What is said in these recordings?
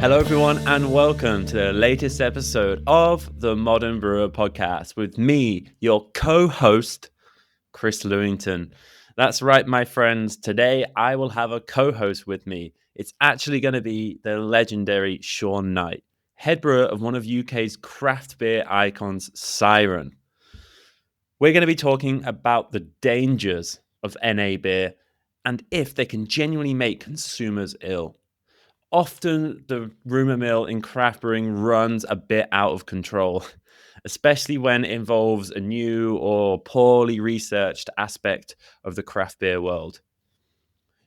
Hello, everyone, and welcome to the latest episode of the Modern Brewer podcast with me, your co-host, Chris Lewington. That's right, my friends. Today, I will have a co-host with me. It's actually going to be the legendary Sean Knight, head brewer of one of UK's craft beer icons, Siren. We're going to be talking about the dangers of NA beer and if they can genuinely make consumers ill. Often the rumor mill in craft brewing runs a bit out of control, especially when it involves a new or poorly researched aspect of the craft beer world.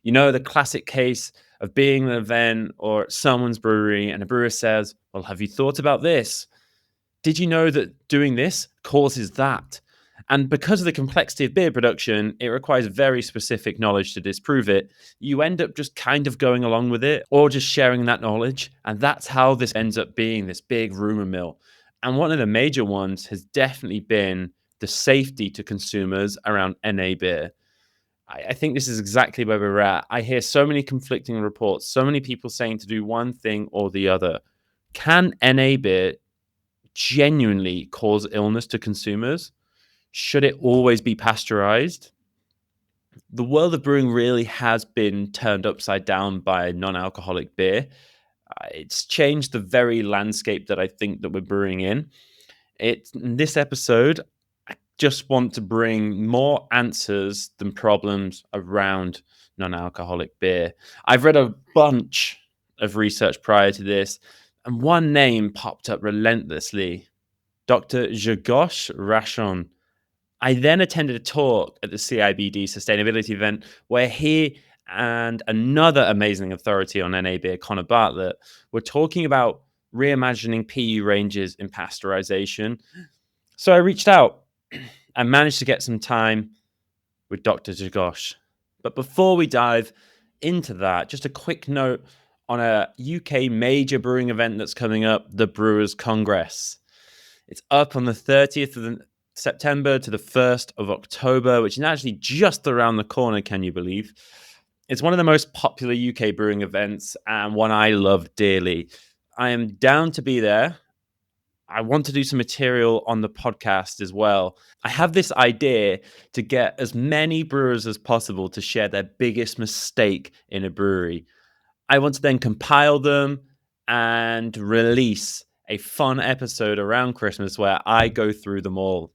You know, the classic case of being at an event or at someone's brewery and a brewer says, "Well, have you thought about this? Did you know that doing this causes that?" And because of the complexity of beer production, it requires very specific knowledge to disprove it. You end up just kind of going along with it or just sharing that knowledge. And that's how this ends up being this big rumor mill. And one of the major ones has definitely been the safety to consumers around NA beer. I think this is exactly where we're at. I hear so many conflicting reports, so many people saying to do one thing or the other. Can NA beer genuinely cause illness to consumers? Should it always be pasteurized? The world of brewing really has been turned upside down by non-alcoholic beer. It's changed the very landscape that I think that we're brewing in. In this episode, I just want to bring more answers than problems around non-alcoholic beer. I've read a bunch of research prior to this, and one name popped up relentlessly: Dr. Grzegorz Rachon. I then attended a talk at the CIBD sustainability event where he and another amazing authority on NA beer, Connor Bartlett, were talking about reimagining PU ranges in pasteurization. So I reached out and managed to get some time with Dr. Grzegorz. But before we dive into that, just a quick note on a UK major brewing event that's coming up, the Brewers Congress. It's up on the 30th of September to the 1st of October, which is actually just around the corner, can you believe? It's one of the most popular UK brewing events and one I love dearly. I am down to be there. I want to do some material on the podcast as well. I have this idea to get as many brewers as possible to share their biggest mistake in a brewery. I want to then compile them and release a fun episode around Christmas where I go through them all.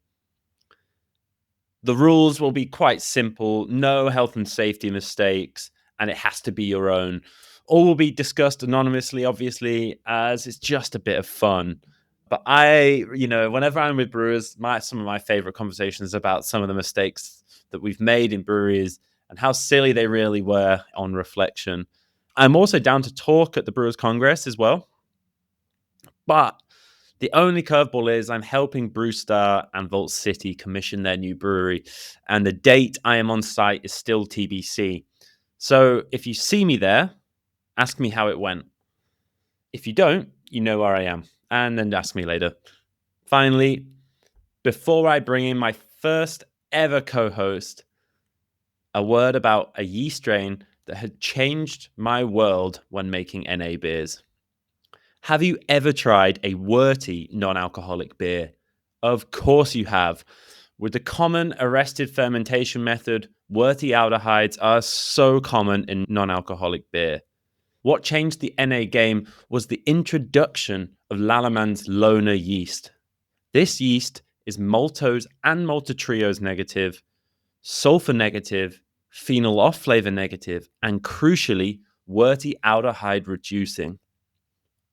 The rules will be quite simple: no health and safety mistakes, and it has to be your own. All will be discussed anonymously, obviously, as it's just a bit of fun. But whenever I'm with brewers, some of my favorite conversations about some of the mistakes that we've made in breweries and how silly they really were on reflection. I'm also down to talk at the Brewers Congress as well. But the only curveball is I'm helping Brewstar and Vault City commission their new brewery, and the date I am on site is still TBC. So if you see me there, ask me how it went. If you don't, you know where I am, and then ask me later. Finally, before I bring in my first ever co-host, a word about a yeast strain that had changed my world when making NA beers. Have you ever tried a wurty non-alcoholic beer? Of course you have. With the common arrested fermentation method, wurty aldehydes are so common in non-alcoholic beer. What changed the NA game was the introduction of Lallamand's LoNA yeast. This yeast is maltose and maltotriose negative, sulfur negative, phenol off flavor negative, and crucially, wurty aldehyde reducing.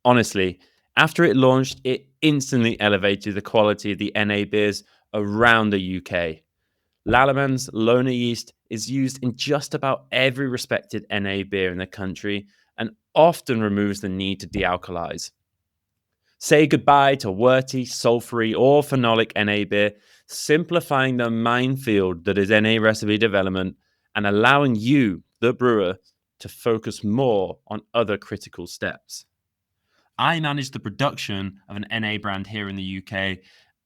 Honestly, after it launched, it instantly elevated the quality of the NA beers around the UK. Lallamand's LoNA yeast is used in just about every respected NA beer in the country and often removes the need to dealkalize. Say goodbye to wurty, sulfury, or phenolic NA beer, simplifying the minefield that is NA recipe development and allowing you, the brewer, to focus more on other critical steps. I manage the production of an NA brand here in the UK,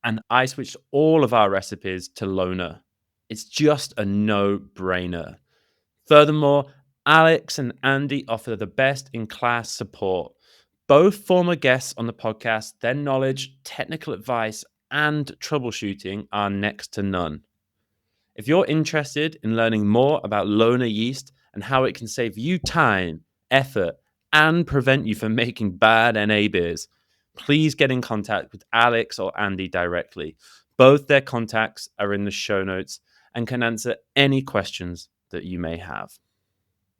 and I switched all of our recipes to LoNA. It's just a no-brainer. Furthermore, Alex and Andy offer the best-in-class support. Both former guests on the podcast, their knowledge, technical advice, and troubleshooting are next to none. If you're interested in learning more about LoNA yeast and how it can save you time, effort, and prevent you from making bad NA beers, please get in contact with Alex or Andy directly. Both their contacts are in the show notes and can answer any questions that you may have.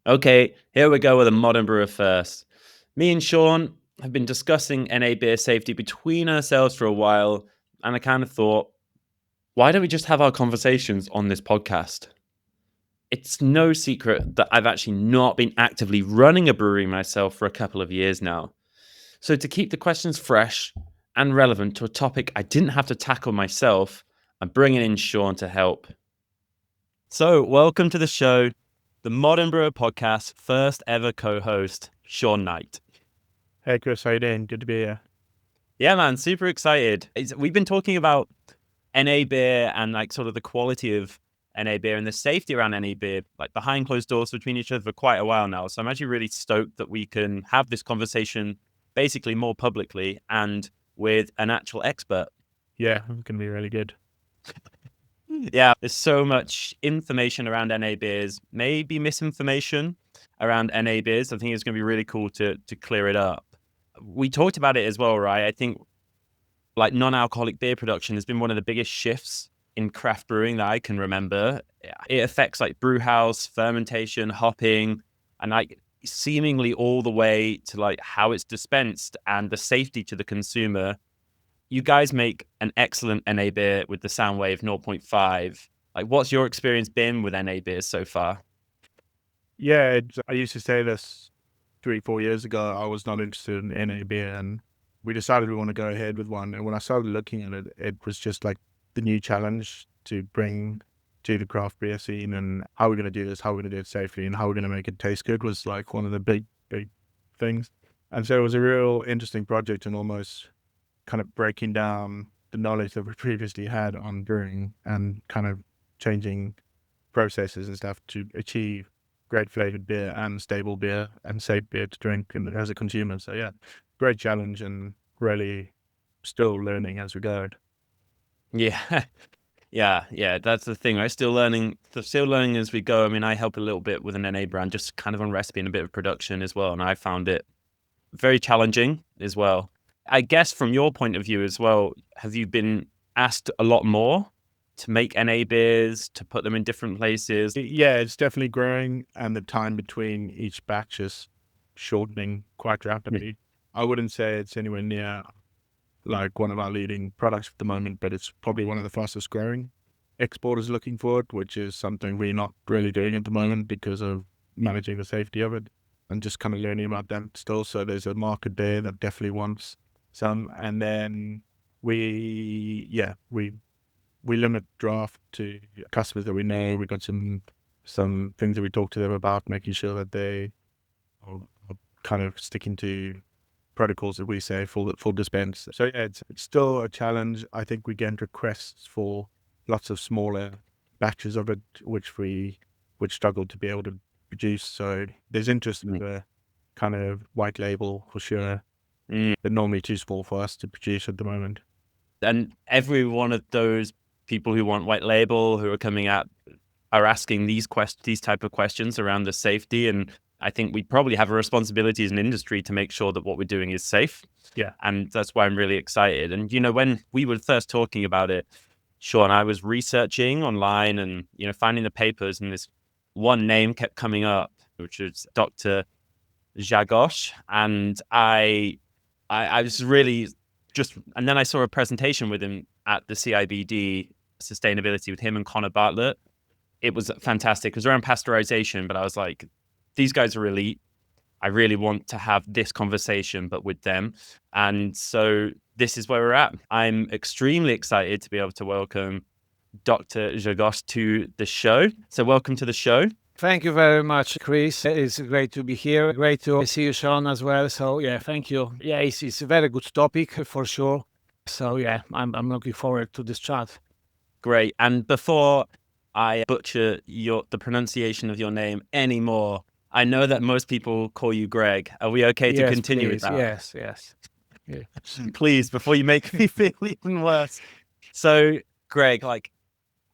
Okay, here we go with a modern brewer first. Me and Sean have been discussing NA beer safety between ourselves for a while, and I kind of thought, why don't we just have our conversations on this podcast? It's no secret that I've actually not been actively running a brewery myself for a couple of years now. So to keep the questions fresh and relevant to a topic I didn't have to tackle myself, I'm bringing in Sean to help. So welcome to the show, the Modern Brewer Podcast first ever co-host, Sean Knight. Hey Chris, how you doing? Good to be here. Yeah, man, super excited. We've been talking about NA beer and like sort of the quality of NA beer and the safety around NA beer, like behind closed doors between each other for quite a while now. So I'm actually really stoked that we can have this conversation basically more publicly and with an actual expert. Yeah, it's going to be really good. Yeah, there's so much information around NA beers, maybe misinformation around NA beers. I think it's going to be really cool to clear it up. We talked about it as well, right? I think like non-alcoholic beer production has been one of the biggest shifts in craft brewing that I can remember. It affects like brew house, fermentation, hopping, and like seemingly all the way to like how it's dispensed and the safety to the consumer. You guys make an excellent NA beer with the Soundwave 0.5. Like, what's your experience been with NA beers so far? Yeah, I used to say this 3-4 years ago. I was not interested in NA beer, and we decided we want to go ahead with one. And when I started looking at it, it was just like the new challenge to bring to the craft beer scene, and how we're going to do this, how we're going to do it safely, and how we're going to make it taste good was like one of the big things. And so it was a real interesting project, and almost kind of breaking down the knowledge that we previously had on brewing and kind of changing processes and stuff to achieve great flavored beer and stable beer and safe beer to drink and as a consumer. So yeah, great challenge and really still learning as we go. Yeah. Yeah, that's the thing. I'm still learning as we go. I mean, I help a little bit with an NA brand, just kind of on recipe and a bit of production as well. And I found it very challenging as well. I guess from your point of view as well, have you been asked a lot more to make NA beers, to put them in different places? Yeah, it's definitely growing, and the time between each batch is shortening quite rapidly. I wouldn't say it's anywhere near like one of our leading products at the moment, but it's probably one of the fastest growing. Exporters looking for it, which is something we're not really doing at the moment because of managing the safety of it and just kind of learning about that still. So there's a market there that definitely wants some. And then we limit draft to customers that we know. We got some things that we talk to them about, making sure that they are kind of sticking to protocols that we say full dispense. So yeah, it's still a challenge. I think we get requests for lots of smaller batches of it, which we would struggle to be able to produce. So there's interest in the kind of white label for sure. They're normally too small for us to produce at the moment. And every one of those people who want white label, who are coming out, are asking these type of questions around the safety. And I think we probably have a responsibility as an industry to make sure that what we're doing is safe. Yeah. And that's why I'm really excited. And, you know, when we were first talking about it, Sean, I was researching online and, you know, finding the papers, and this one name kept coming up, which is Dr. Grzegorz. And I was really and then I saw a presentation with him at the CIBD sustainability with him and Connor Bartlett. It was fantastic. It was around pasteurization, but I was like, these guys are elite. I really want to have this conversation, but with them. And so this is where we're at. I'm extremely excited to be able to welcome Dr. Grzegorz to the show. So welcome to the show. Thank you very much, Chris. It's great to be here. Great to see you, Sean, as well. So yeah, thank you. Yeah, it's a very good topic for sure. So yeah, I'm looking forward to this chat. Great. And before I butcher the pronunciation of your name anymore, I know that most people call you Greg. Are we okay to continue with that? Yes. Yeah. Please, before you make me feel even worse. So, Greg, like,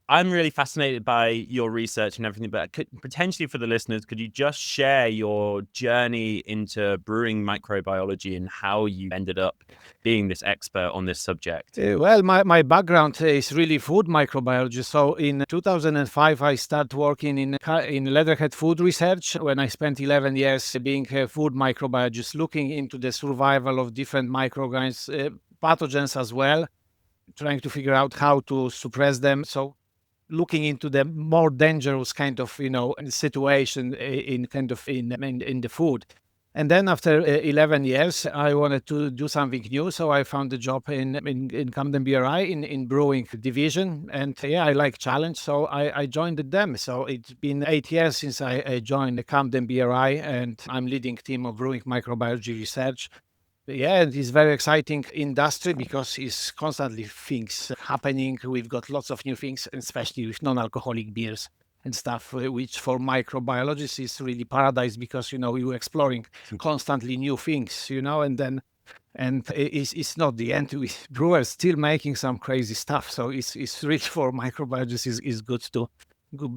I'm really fascinated by your research and everything, but potentially for the listeners, could you just share your journey into brewing microbiology and how you ended up being this expert on this subject? Well, my background is really food microbiology. So in 2005, I started working in Leatherhead food research when I spent 11 years being a food microbiologist, looking into the survival of different microorganisms, pathogens as well, trying to figure out how to suppress them. So looking into the more dangerous kind of situation in the food. And then after 11 years, I wanted to do something new. So I found a job in Camden BRI in brewing division. And yeah, I like challenge. So I joined them. So it's been 8 years since I joined the Camden BRI, and I'm leading team of brewing microbiology research. Yeah, it is very exciting industry because it's constantly things happening. We've got lots of new things, especially with non-alcoholic beers and stuff, which for microbiologists is really paradise because, you're exploring constantly new things, and it's not the end. Brewers still making some crazy stuff. So it's really for microbiologists is good to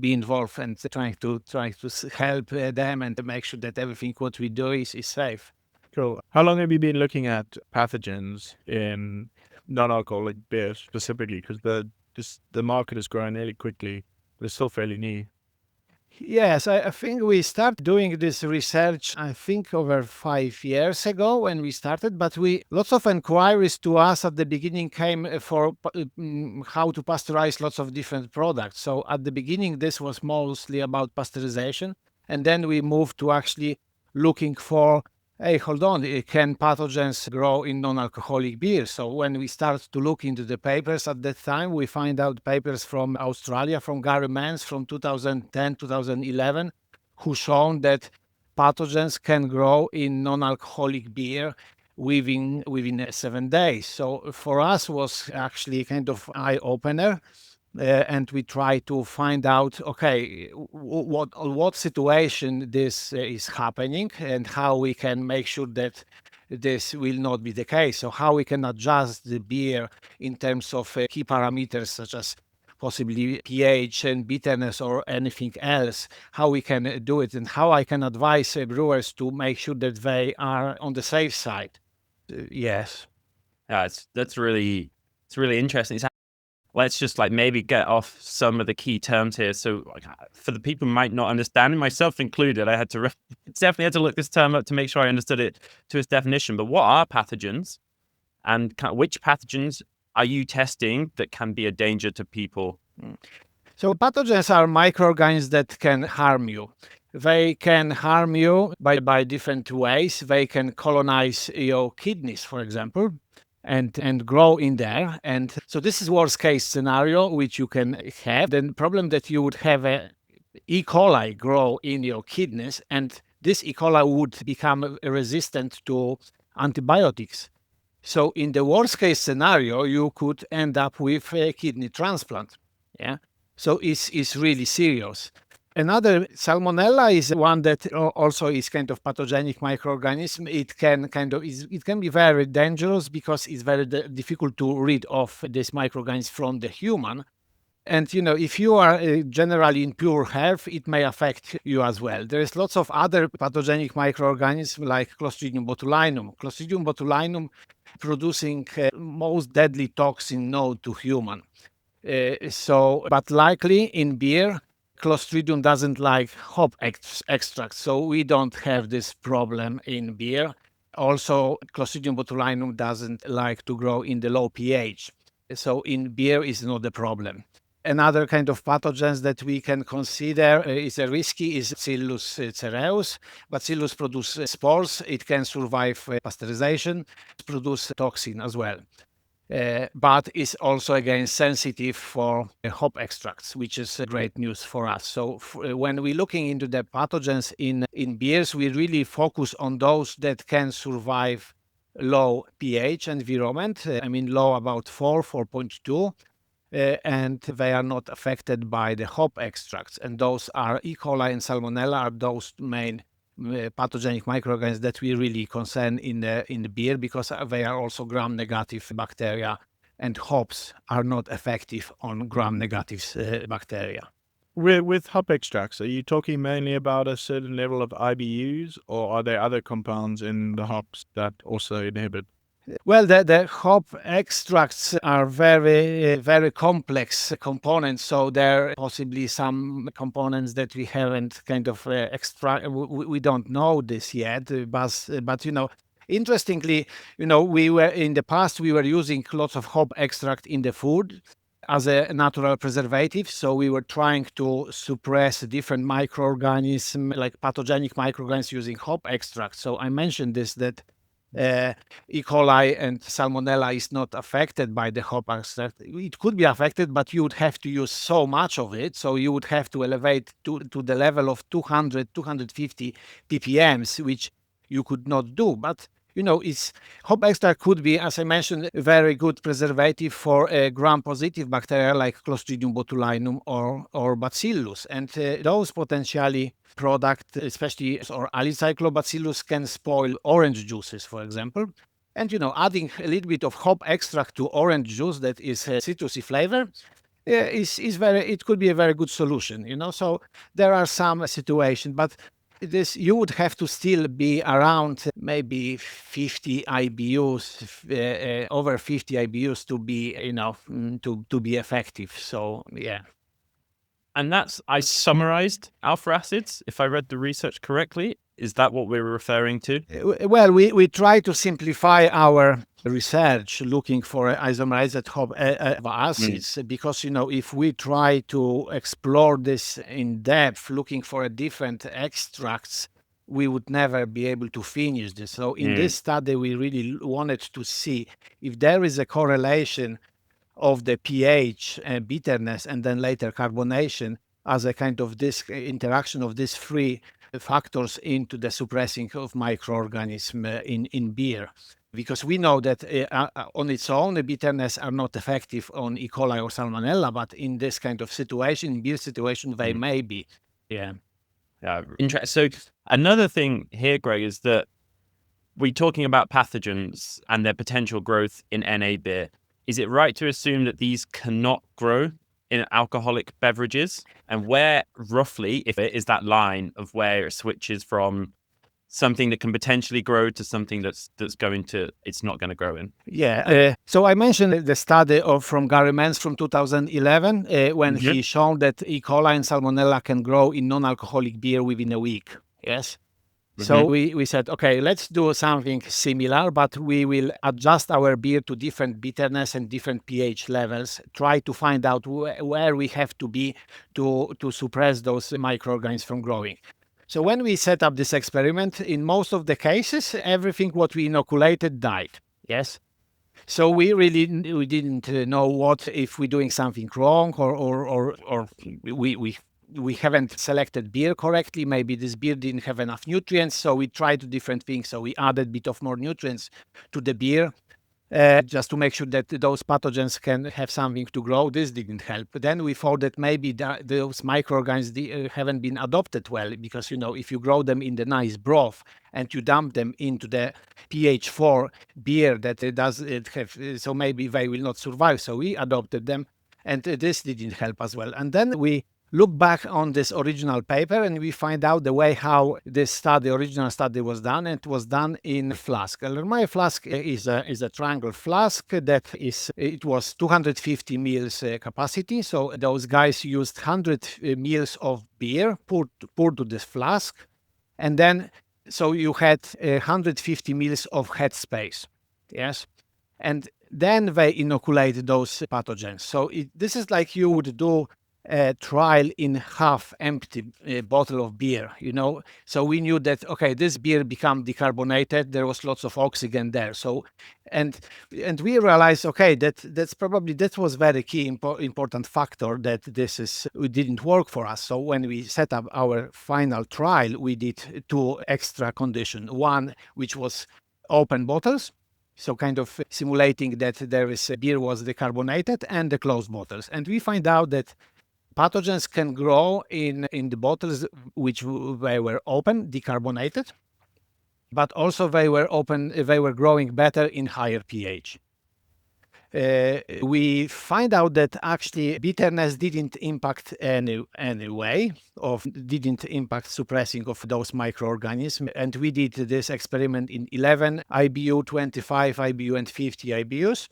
be involved and trying to help them and to make sure that everything what we do is safe. Cool. How long have you been looking at pathogens in non-alcoholic beers specifically? Because the market is growing really quickly, but it's still fairly new. Yes, I think we started doing this research, I think over 5 years ago when we started, but lots of inquiries to us at the beginning came for how to pasteurize lots of different products. So at the beginning, this was mostly about pasteurization. And then we moved to actually looking for, hey, hold on, can pathogens grow in non-alcoholic beer? So when we start to look into the papers at that time, we find out papers from Australia, from Gary Mans from 2010, 2011, who shown that pathogens can grow in non-alcoholic beer within 7 days. So for us was actually kind of eye-opener. And we try to find out, okay, what situation this is happening and how we can make sure that this will not be the case. So how we can adjust the beer in terms of key parameters such as possibly pH and bitterness or anything else, how we can do it and how I can advise brewers to make sure that they are on the safe side. Yes. Yeah, it's really interesting. Let's just like maybe get off some of the key terms here. So like, for the people who might not understand, myself included, I had to definitely had to look this term up to make sure I understood it to its definition. But what are pathogens, and which pathogens are you testing that can be a danger to people? So pathogens are microorganisms that can harm you. They can harm you by different ways. They can colonize your kidneys, for example, and grow in there. And so this is worst case scenario which you can have. The problem that you would have a E. coli grow in your kidneys, and this E. coli would become resistant to antibiotics. So in the worst case scenario, you could end up with a kidney transplant. Yeah. So it's really serious. Another Salmonella is one that also is kind of pathogenic microorganism. It can be very dangerous because it's very difficult to rid of this microorganism from the human. And if you are generally in pure health, it may affect you as well. There's lots of other pathogenic microorganisms like Clostridium botulinum. Clostridium botulinum producing most deadly toxin known to human. But likely in beer, Clostridium doesn't like hop extract, so we don't have this problem in beer. Also, Clostridium botulinum doesn't like to grow in the low pH, so in beer is not the problem. Another kind of pathogens that we can consider is a risky is Bacillus cereus. Bacillus produce spores. It can survive pasteurization, produce toxin as well. But is also again sensitive for hop extracts, which is great news for us. So when we're looking into the pathogens in beers, we really focus on those that can survive low pH environment. Low about 4.2. And they are not affected by the hop extracts. And those are E. coli and Salmonella are those main pathogenic microorganisms that we really concern in the beer, because they are also gram-negative bacteria, and hops are not effective on gram-negative bacteria. With hop extracts, are you talking mainly about a certain level of IBUs, or are there other compounds in the hops that also inhibit? Well, the hop extracts are very complex components, so there are possibly some components that we haven't kind of extract. We don't know this yet, but interestingly, we were in the past we were using lots of hop extract in the food as a natural preservative. So we were trying to suppress different microorganisms, like pathogenic microorganisms, using hop extract. So I mentioned this, that E. coli and Salmonella is not affected by the hop extract. It could be affected, but you would have to use so much of it. So you would have to elevate to the level of 200, 250 ppms, which you could not do. But it's hop extract could be, as I mentioned, a very good preservative for gram-positive bacteria like Clostridium botulinum or Bacillus, and those potentially product, especially or Alicyclobacillus, can spoil orange juices, for example. And adding a little bit of hop extract to orange juice that is citrusy flavor it could be a very good solution. So there are some situations, but you would have to still be around maybe 50 IBUs, over 50 IBUs to be to be effective. So yeah. And I summarized alpha acids, if I read the research correctly. Is that what we were referring to? Well, we try to simplify our research looking for isomerized hop acids, because if we try to explore this in depth, looking for different extracts, we would never be able to finish this. So in this study, we really wanted to see if there is a correlation of the pH, bitterness, and then later carbonation as a kind of this interaction of these three factors into the suppressing of microorganisms in beer. Because we know that on its own, the bitterness are not effective on E. coli or Salmonella, but in this kind of situation, in beer situation, they may be. Yeah. Yeah. Interesting. So another thing here, Greg, is that we're talking about pathogens and their potential growth in NA beer. Is it right to assume that these cannot grow in alcoholic beverages? And where roughly, if it is that line of where it switches from something that can potentially grow to something it's not going to grow in? Yeah. So I mentioned the study from Gary Mans from 2011 when he showed that E. coli and Salmonella can grow in non-alcoholic beer within a week. Yes. So we said, okay, let's do something similar, but we will adjust our beer to different bitterness and different pH levels, try to find out where we have to be to suppress those microorganisms from growing. So when we set up this experiment, in most of the cases, everything what we inoculated died. Yes. So we didn't know what if we're doing something wrong or we haven't selected beer correctly. Maybe this beer didn't have enough nutrients, so we tried different things. So we added a bit of more nutrients to the beer just to make sure that those pathogens can have something to grow. This didn't help. Then we thought that maybe those microorganisms haven't been adopted well, because if you grow them in the nice broth and you dump them into the pH 4 beer that it have, so maybe they will not survive. So we adopted them, and this didn't help as well. And then we look back on this original paper and we find out the way how this original study was done. And it was done in flask. My flask is a triangle flask it was 250 mils capacity. So those guys used 100 mils of beer poured to this flask, and then so you had 150 mils of headspace. Yes. And then they inoculate those pathogens. So this is like you would do a trial in half empty bottle of beer, So we knew that, okay, this beer become decarbonated. There was lots of oxygen there. So, and we realized, okay, that was very key important factor that it didn't work for us. So when we set up our final trial, we did two extra conditions. One, which was open bottles. So kind of simulating that beer was decarbonated, and the closed bottles. And we find out that Pathogens can grow in the bottles which they were open, decarbonated, but also they were growing better in higher pH. We find out that actually bitterness didn't impact any way, didn't impact suppressing of those microorganisms. And we did this experiment in 11 IBU, 25 IBU, and 50 IBUs.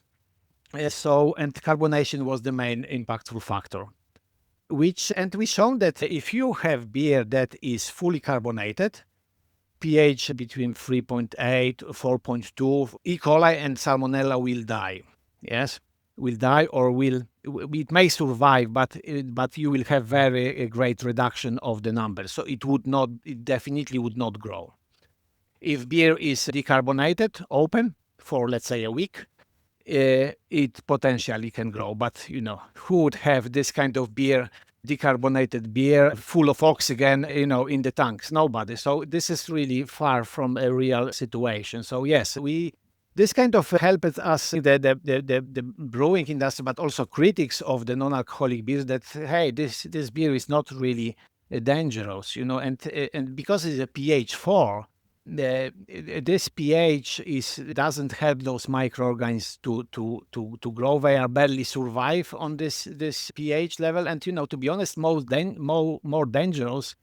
And carbonation was the main impactful factor. We shown that if you have beer that is fully carbonated, pH between 3.8, 4.2, E. coli and Salmonella will die. Yes, will die or it may survive, but you will have very great reduction of the numbers. So it definitely would not grow. If beer is decarbonated, open for let's say a week, it potentially can grow. But who would have this kind of beer, decarbonated beer, full of oxygen, in the tanks? Nobody. So this is really far from a real situation. So yes, this kind of helped us, the brewing industry, but also critics of the non-alcoholic beers, that hey, this beer is not really dangerous, and because it's a pH 4. This pH doesn't help those microorganisms to grow. They are barely survive on this pH level. And to be honest, more dangerous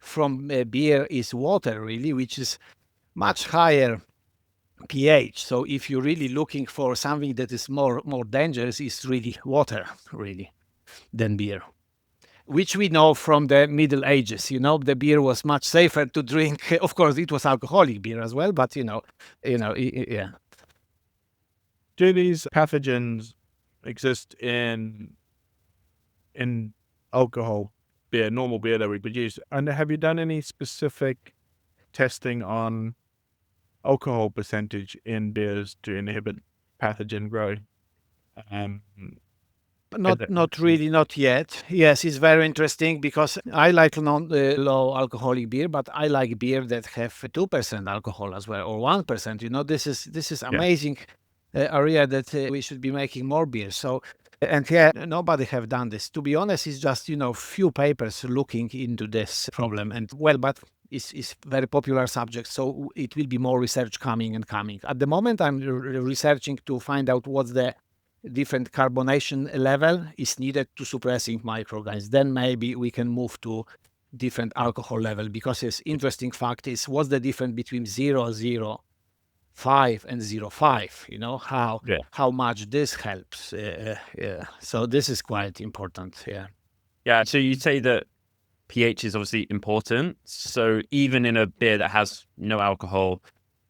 from beer is water, really, which is much higher pH. So if you're really looking for something that is more dangerous, it's really water, really, than beer. Which we know from the Middle Ages. The beer was much safer to drink. Of course, it was alcoholic beer as well, but yeah. Do these pathogens exist in alcohol beer, normal beer that we produce? And have you done any specific testing on alcohol percentage in beers to inhibit pathogen growth? Not really, not yet. Yes, it's very interesting because I like low alcoholic beer, but I like beer that have 2% alcohol as well, or 1%. This is amazing area that we should be making more beer. So, and nobody have done this. To be honest, it's just few papers looking into this problem, and but it's very popular subject. So it will be more research coming. At the moment, I'm researching to find out what's the different carbonation level is needed to suppressing microorganisms. Then maybe we can move to different alcohol level, because it's interesting fact is what's the difference between 0.05 and 0.5, how much this helps. So this is quite important. Yeah. So you say that pH is obviously important. So even in a beer that has no alcohol,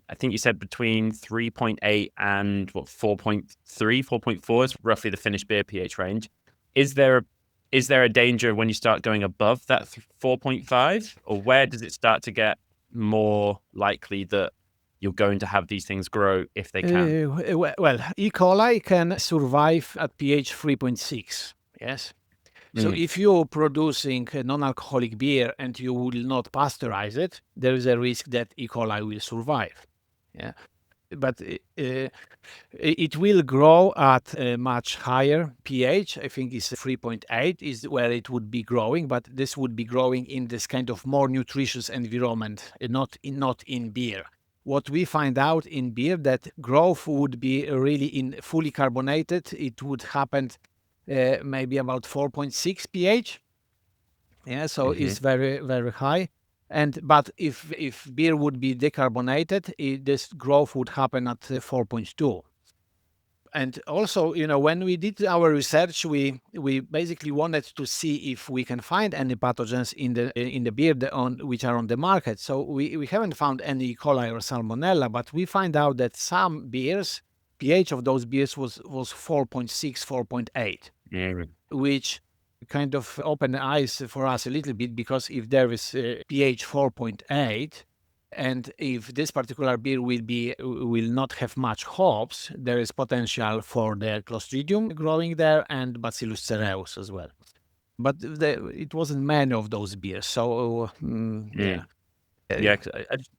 I think you said between 3.8 and 4.3, 4.4 is roughly the finished beer pH range. Is there a danger when you start going above that 4.5, or where does it start to get more likely that you're going to have these things grow if they can? Well, E. coli can survive at pH 3.6. Yes. So if you're producing a non-alcoholic beer and you will not pasteurize it, there is a risk that E. coli will survive. Yeah, but it will grow at a much higher pH. I think it's 3.8 is where it would be growing, but this would be growing in this kind of more nutritious environment, not in beer. What we find out in beer, that growth would be really in fully carbonated. It would happen maybe about 4.6 pH. Yeah, so it's very, very high. But if beer would be decarbonated, this growth would happen at 4.2. And also, when we did our research, we basically wanted to see if we can find any pathogens in the beer which are on the market. So we haven't found any E. coli or Salmonella, but we find out that some beers, pH of those beers was 4.6, 4.8, which kind of open eyes for us a little bit, because if there is pH 4.8, and if this particular beer will not have much hops, there is potential for the Clostridium growing there and Bacillus cereus as well. But it wasn't many of those beers, so yeah. Yeah,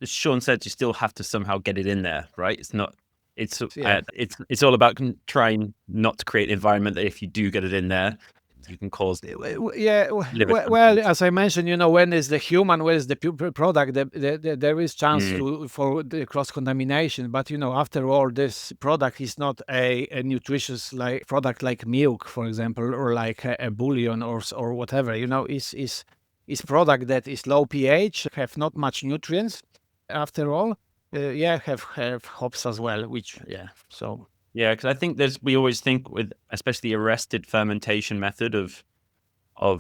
as Sean said, you still have to somehow get it in there, right? It's all about trying not to create an environment that if you do get it in there, you can cause Yeah, liver well, cancer. as I mentioned, when is the human, when is the product, there is chance for the cross contamination. But after all, this product is not a nutritious like product like milk, for example, or like a bouillon or whatever. Is product that is low pH, have not much nutrients. After all, have hops as well, which so. Yeah, because I think we always think with especially arrested fermentation method of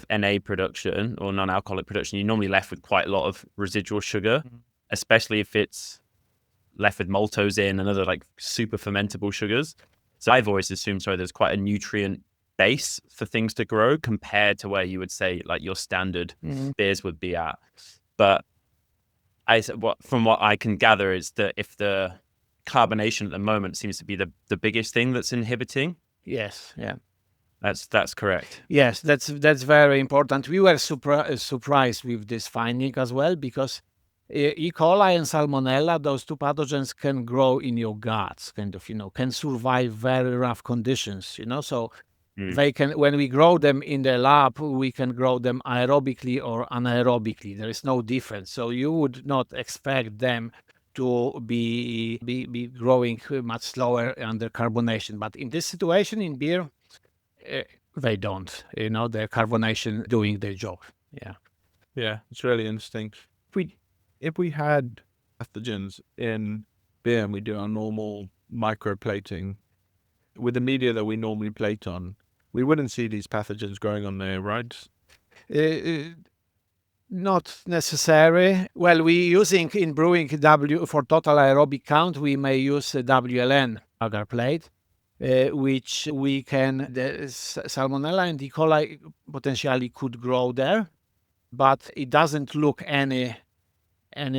NA production or non-alcoholic production, you're normally left with quite a lot of residual sugar, especially if it's left with maltose in and other like super fermentable sugars. So I've always assumed, there's quite a nutrient base for things to grow compared to where you would say like your standard beers would be at. But from what I can gather is that if the carbonation at the moment seems to be the biggest thing that's inhibiting. Yes, yeah. That's correct. Yes, that's very important. We were surprised with this finding as well, because E. coli and Salmonella, those two pathogens can grow in your guts, can survive very rough conditions, so they can, when we grow them in the lab, we can grow them aerobically or anaerobically. There is no difference. So you would not expect them to be growing much slower under carbonation. But in this situation, in beer, they don't. The carbonation doing their job. Yeah. Yeah, it's really interesting. If we had pathogens in beer and we do our normal microplating with the media that we normally plate on, we wouldn't see these pathogens growing on there, right? Not necessary. Well, we using in brewing for total aerobic count, we may use WLN agar plate, which we can, the Salmonella and E. coli potentially could grow there, but it doesn't look any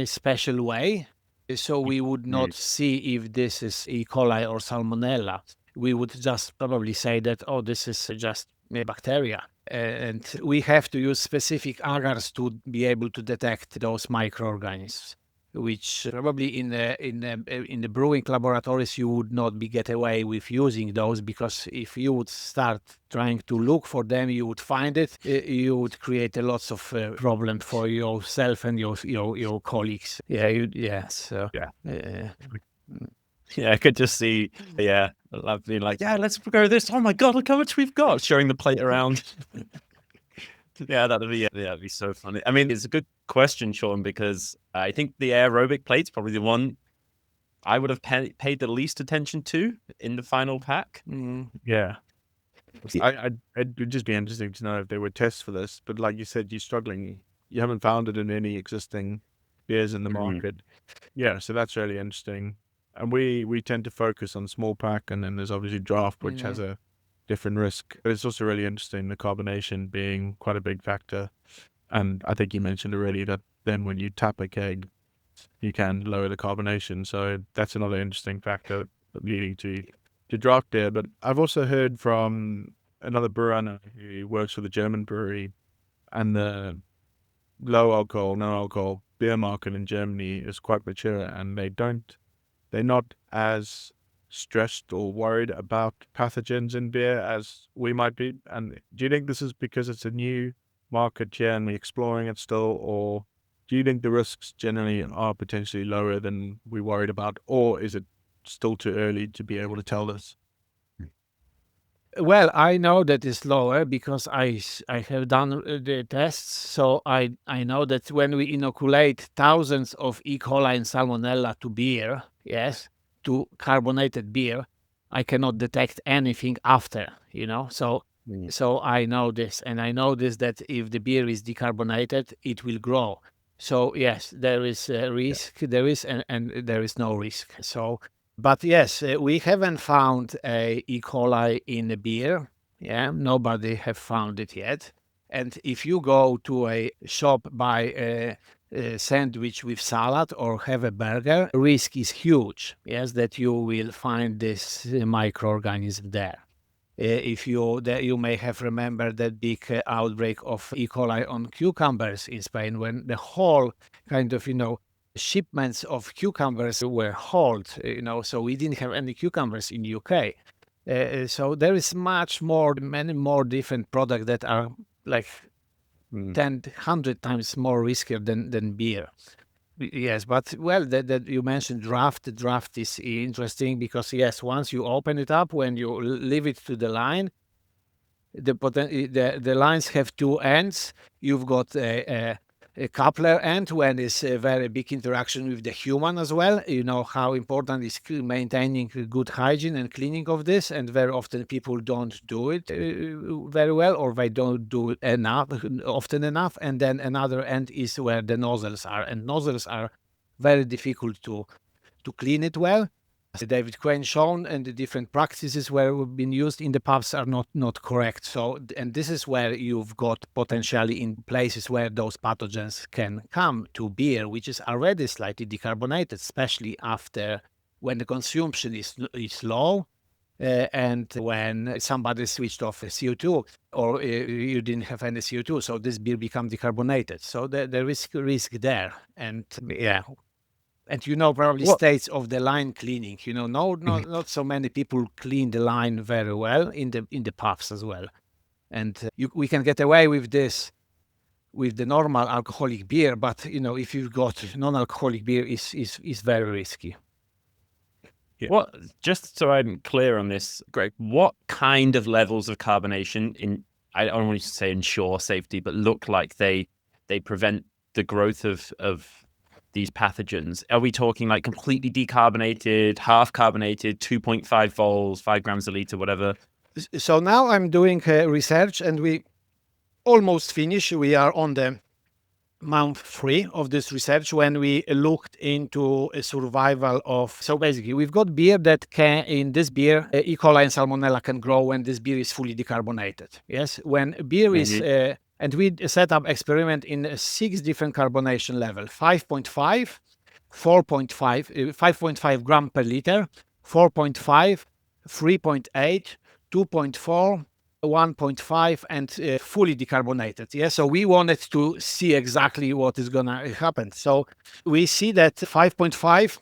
special way. So we would not see if this is E. coli or Salmonella. We would just probably say that, this is just a bacteria. And we have to use specific agars to be able to detect those microorganisms, which probably in the brewing laboratories you would not get away with using those, because if you would start trying to look for them, you would find it. You would create a lots of problem for yourself and your colleagues. Yeah, I could just see, love being like, let's go this. Oh my God, look how much we've got. Showing the plate around. That'd be so funny. I mean, it's a good question, Sean, because I think the aerobic plate's probably the one I would have paid the least attention to in the final pack. Yeah. It would just be interesting to know if there were tests for this, but like you said, you're struggling. You haven't found it in any existing beers in the market. Yeah, so that's really interesting. And we tend to focus on small pack, and then there's obviously draft, which has a different risk. But it's also really interesting, the carbonation being quite a big factor. And I think you mentioned already that then when you tap a keg, you can lower the carbonation. So that's another interesting factor leading to draft beer. But I've also heard from another brewer I know who works for the German brewery, and the low alcohol, no alcohol beer market in Germany is quite mature, and they're not as stressed or worried about pathogens in beer as we might be. And do you think this is because it's a new market here and we're exploring it still, or do you think the risks generally are potentially lower than we worried about, or is it still too early to be able to tell this? Well, I know that it's lower because I have done the tests. So I know that when we inoculate thousands of E. coli and Salmonella to beer, to carbonated beer, I cannot detect anything after, So I know this, and I know this, that if the beer is decarbonated, it will grow. So yes, there is a risk, there is, and there is no risk. So, but yes, we haven't found a E. coli in a beer. Yeah, nobody have found it yet. And if you go to a shop, buy a sandwich with salad or have a burger, risk is huge. Yes, that you will find this microorganism there. If you may have remembered that big outbreak of E. coli on cucumbers in Spain, when the whole kind of shipments of cucumbers were hauled. So we didn't have any cucumbers in UK. So there is many more different products that are like 10, 100 times more riskier than beer. Yes, but well, that you mentioned draft. The draft is interesting because yes, once you open it up, when you leave it to the line, the lines have two ends. You've got a coupler end when it's a very big interaction with the human as well. You know how important is maintaining good hygiene and cleaning of this, and very often people don't do it very well, or they don't do it often enough. And then another end is where the nozzles are, and nozzles are very difficult to clean it well. David Quinn shown, and the different practices where have been used in the pubs are not correct. So, and this is where you've got potentially in places where those pathogens can come to beer, which is already slightly decarbonated, especially after when the consumption is low. And when somebody switched off CO2 or you didn't have any CO2, so this beer become decarbonated. So there is risk there. And yeah, and probably states of the line cleaning. Not so many people clean the line very well in the pubs as well. And we can get away with this with the normal alcoholic beer, but if you've got non-alcoholic beer, is very risky. Yeah. What, just so I'm clear on this, Greg, what kind of levels of carbonation I don't want to say ensure safety, but look like they prevent the growth of these pathogens? Are we talking like completely decarbonated, half carbonated, 2.5 vols, 5 grams a liter, whatever? So now I'm doing research, and we almost finished. We are on the month 3 of this research when we looked into a survival of. So basically, we've got beer that can, in this beer, E. coli and Salmonella can grow when this beer is fully decarbonated. Yes, when beer is. And we set up experiment in 6 different carbonation level: 5.5, 4.5, 5.5 gram per liter, 4.5, 3.8, 2.4, 1.5, and fully decarbonated. Yeah, so we wanted to see exactly what is gonna happen. So we see that 5.5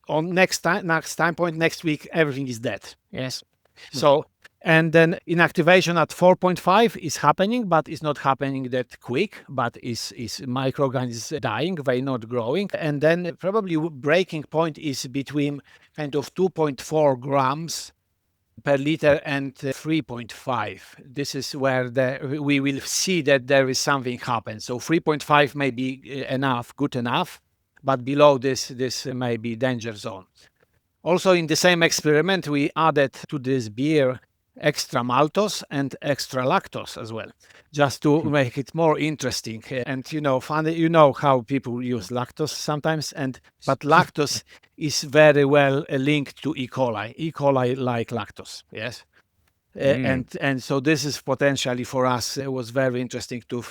on next time point next week, everything is dead. Yes, so. And then inactivation at 4.5 is happening, but it's not happening that quick, but is microorganisms dying, they're not growing. And then probably breaking point is between kind of 2.4 grams per liter and 3.5. This is where we will see that there is something happen. So 3.5 may be enough, good enough, but below this may be danger zone. Also in the same experiment, we added to this beer extra maltose and extra lactose as well, just to make it more interesting. And funny, how people use lactose sometimes, but lactose is very well linked to E. coli. E. coli like lactose, yes. And so this is potentially for us, it was very interesting to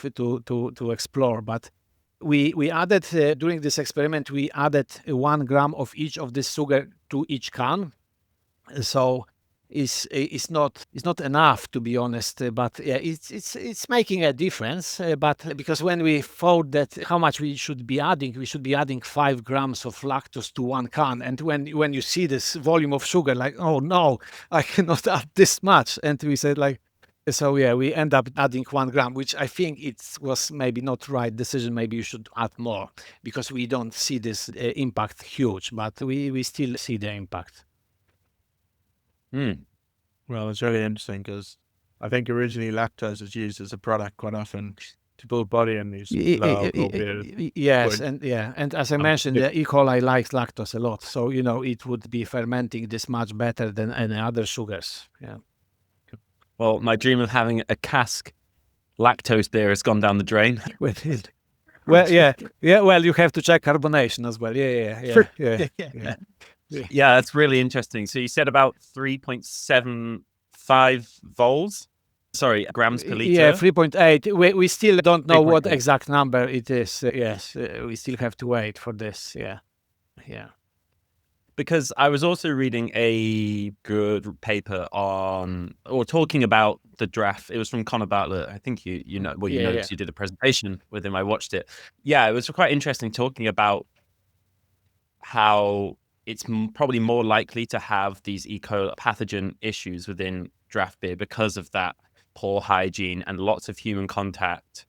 explore. But we added during this experiment, we added 1 gram of each of this sugar to each can. So it's not enough, to be honest, but yeah, it's making a difference. But because when we thought that how much we should be adding 5 grams of lactose to 1 can, and when you see this volume of sugar, like, oh no, I cannot add this much, and we said like. So yeah, we end up adding 1 gram, which I think it was maybe not right decision. Maybe you should add more because we don't see this impact huge, but we still see the impact. Well, it's really interesting because I think originally lactose was used as a product quite often to build body in these low alcohol beers. Yes, and as I mentioned, the E. coli likes lactose a lot, so it would be fermenting this much better than any other sugars. Yeah. Well, my dream of having a cask lactose beer has gone down the drain. Well, yeah. Well, you have to check carbonation as well. Yeah. Yeah, that's really interesting. So you said about 3.75 vols? Sorry, grams per liter? Yeah, 3.8. We still don't know what exact number it is. Yes, we still have to wait for this. Yeah. Because I was also reading a good paper talking about the draft. It was from Connor Bartlett. I think you know, because you did a presentation with him. I watched it. Yeah, it was quite interesting talking about how it's probably more likely to have these E. coli pathogen issues within draft beer because of that poor hygiene and lots of human contact.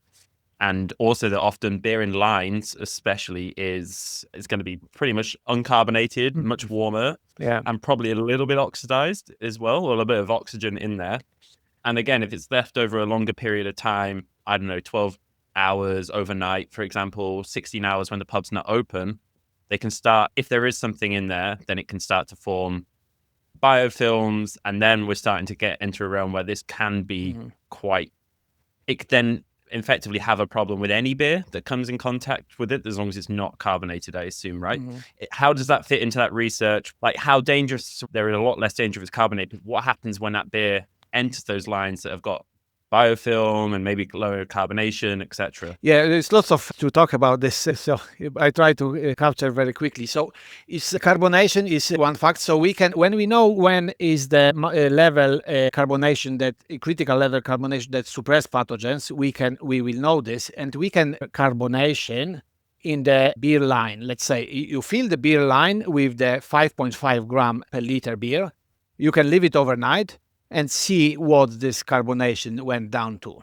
And also that often beer in lines especially is going to be pretty much uncarbonated, much warmer, and probably a little bit oxidized as well, or a little bit of oxygen in there. And again, if it's left over a longer period of time, I don't know, 12 hours overnight, for example, 16 hours when the pub's not open, they can start, if there is something in there, then it can start to form biofilms. And then we're starting to get into a realm where this can be quite, it could then effectively have a problem with any beer that comes in contact with it, as long as it's not carbonated, I assume, right? How does that fit into that research? Like how dangerous, there is a lot less danger if it's carbonated. What happens when that beer enters those lines that have got biofilm and maybe lower carbonation, etc.? Yeah, there's lots of to talk about this, so I try to capture very quickly. So, carbonation is one fact. So we can, when we know when is the level carbonation, that critical level carbonation that suppress pathogens, we will know this, and we can carbonation in the beer line. Let's say you fill the beer line with the 5.5 gram per liter beer. You can leave it overnight and see what this carbonation went down to.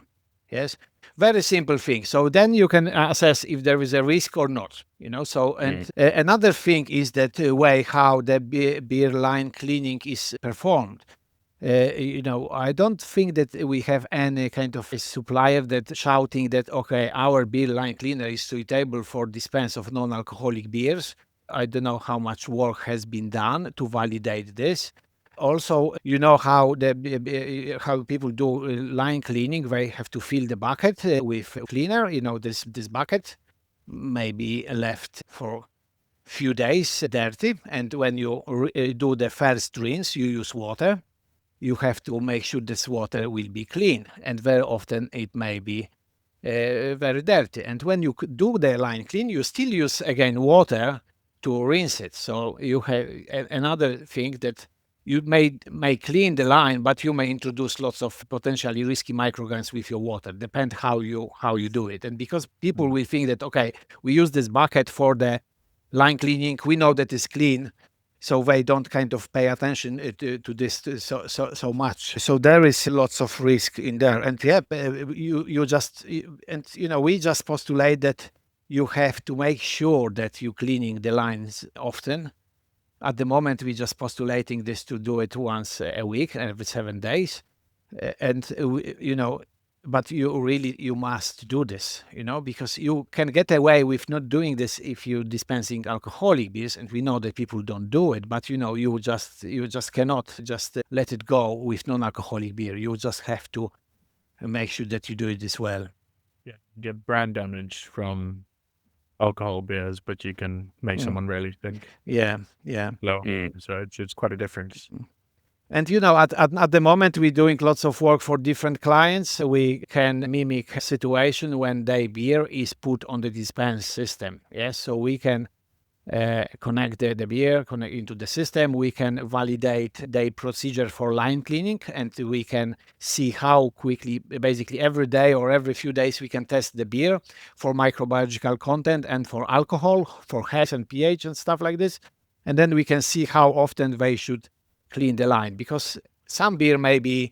Yes, very simple thing. So then you can assess if there is a risk or not. So and another thing is that way how the beer line cleaning is performed. I don't think that we have any kind of a supplier that shouting that okay, our beer line cleaner is suitable for dispense of non-alcoholic beers. I don't know how much work has been done to validate this. Also, how how people do line cleaning. They have to fill the bucket with cleaner. This bucket may be left for few days dirty, and when you do the first rinse, you use water. You have to make sure this water will be clean, and very often it may be very dirty. And when you do the line clean, you still use again water to rinse it. So you have another thing that you may clean the line, but you may introduce lots of potentially risky microorganisms with your water. Depend how you do it. And because people will think that okay, we use this bucket for the line cleaning, we know that it's clean, so they don't kind of pay attention to this so much. So there is lots of risk in there. And we just postulate that you have to make sure that you're cleaning the lines often. At the moment, we're just postulating this to do it once a week, every 7 days. But you must do this, because you can get away with not doing this if you're dispensing alcoholic beers, and we know that people don't do it, but you just cannot just let it go with non-alcoholic beer. You just have to make sure that you do it as well. Yeah, get brand damage from alcohol beers, but you can make someone really think low. So it's quite a difference. And at the moment we're doing lots of work for different clients. We can mimic a situation when their beer is put on the dispense system. Yes, so we can connect the beer into the system. We can validate the procedure for line cleaning, and we can see how quickly, basically every day or every few days, we can test the beer for microbiological content and for alcohol, for health and pH and stuff like this. And then we can see how often they should clean the line, because some beer may be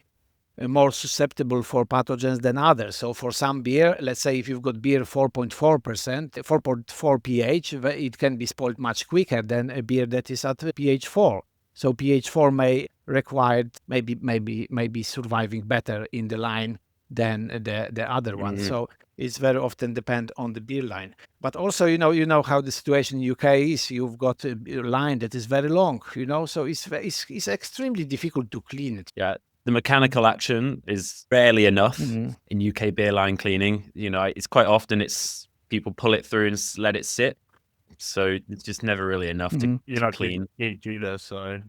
more susceptible for pathogens than others. So for some beer, let's say if you've got beer 4.4%, 4.4 pH, it can be spoiled much quicker than a beer that is at pH 4. So pH 4 may require maybe surviving better in the line than the other one. So it's very often depend on the beer line. But also, you know how the situation in UK is. You've got a line that is very long, so it's extremely difficult to clean it. Yeah. The mechanical action is rarely enough in UK beer line cleaning. It's quite often it's people pull it through and let it sit. So it's just never really enough to clean. Either, so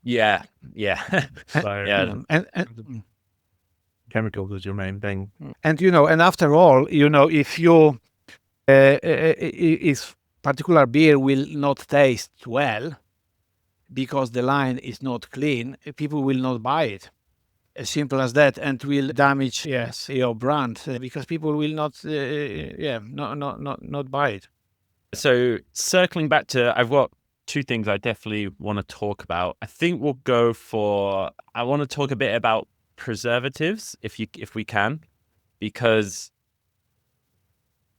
Yeah. so And chemicals is your main thing. And and after all, if you if particular beer will not taste well because the line is not clean, people will not buy it. As simple as that, and will damage your brand because people will not not buy it. So circling back to, I've got two things I definitely want to talk about. I think we'll go for, I want to talk a bit about preservatives if we can, because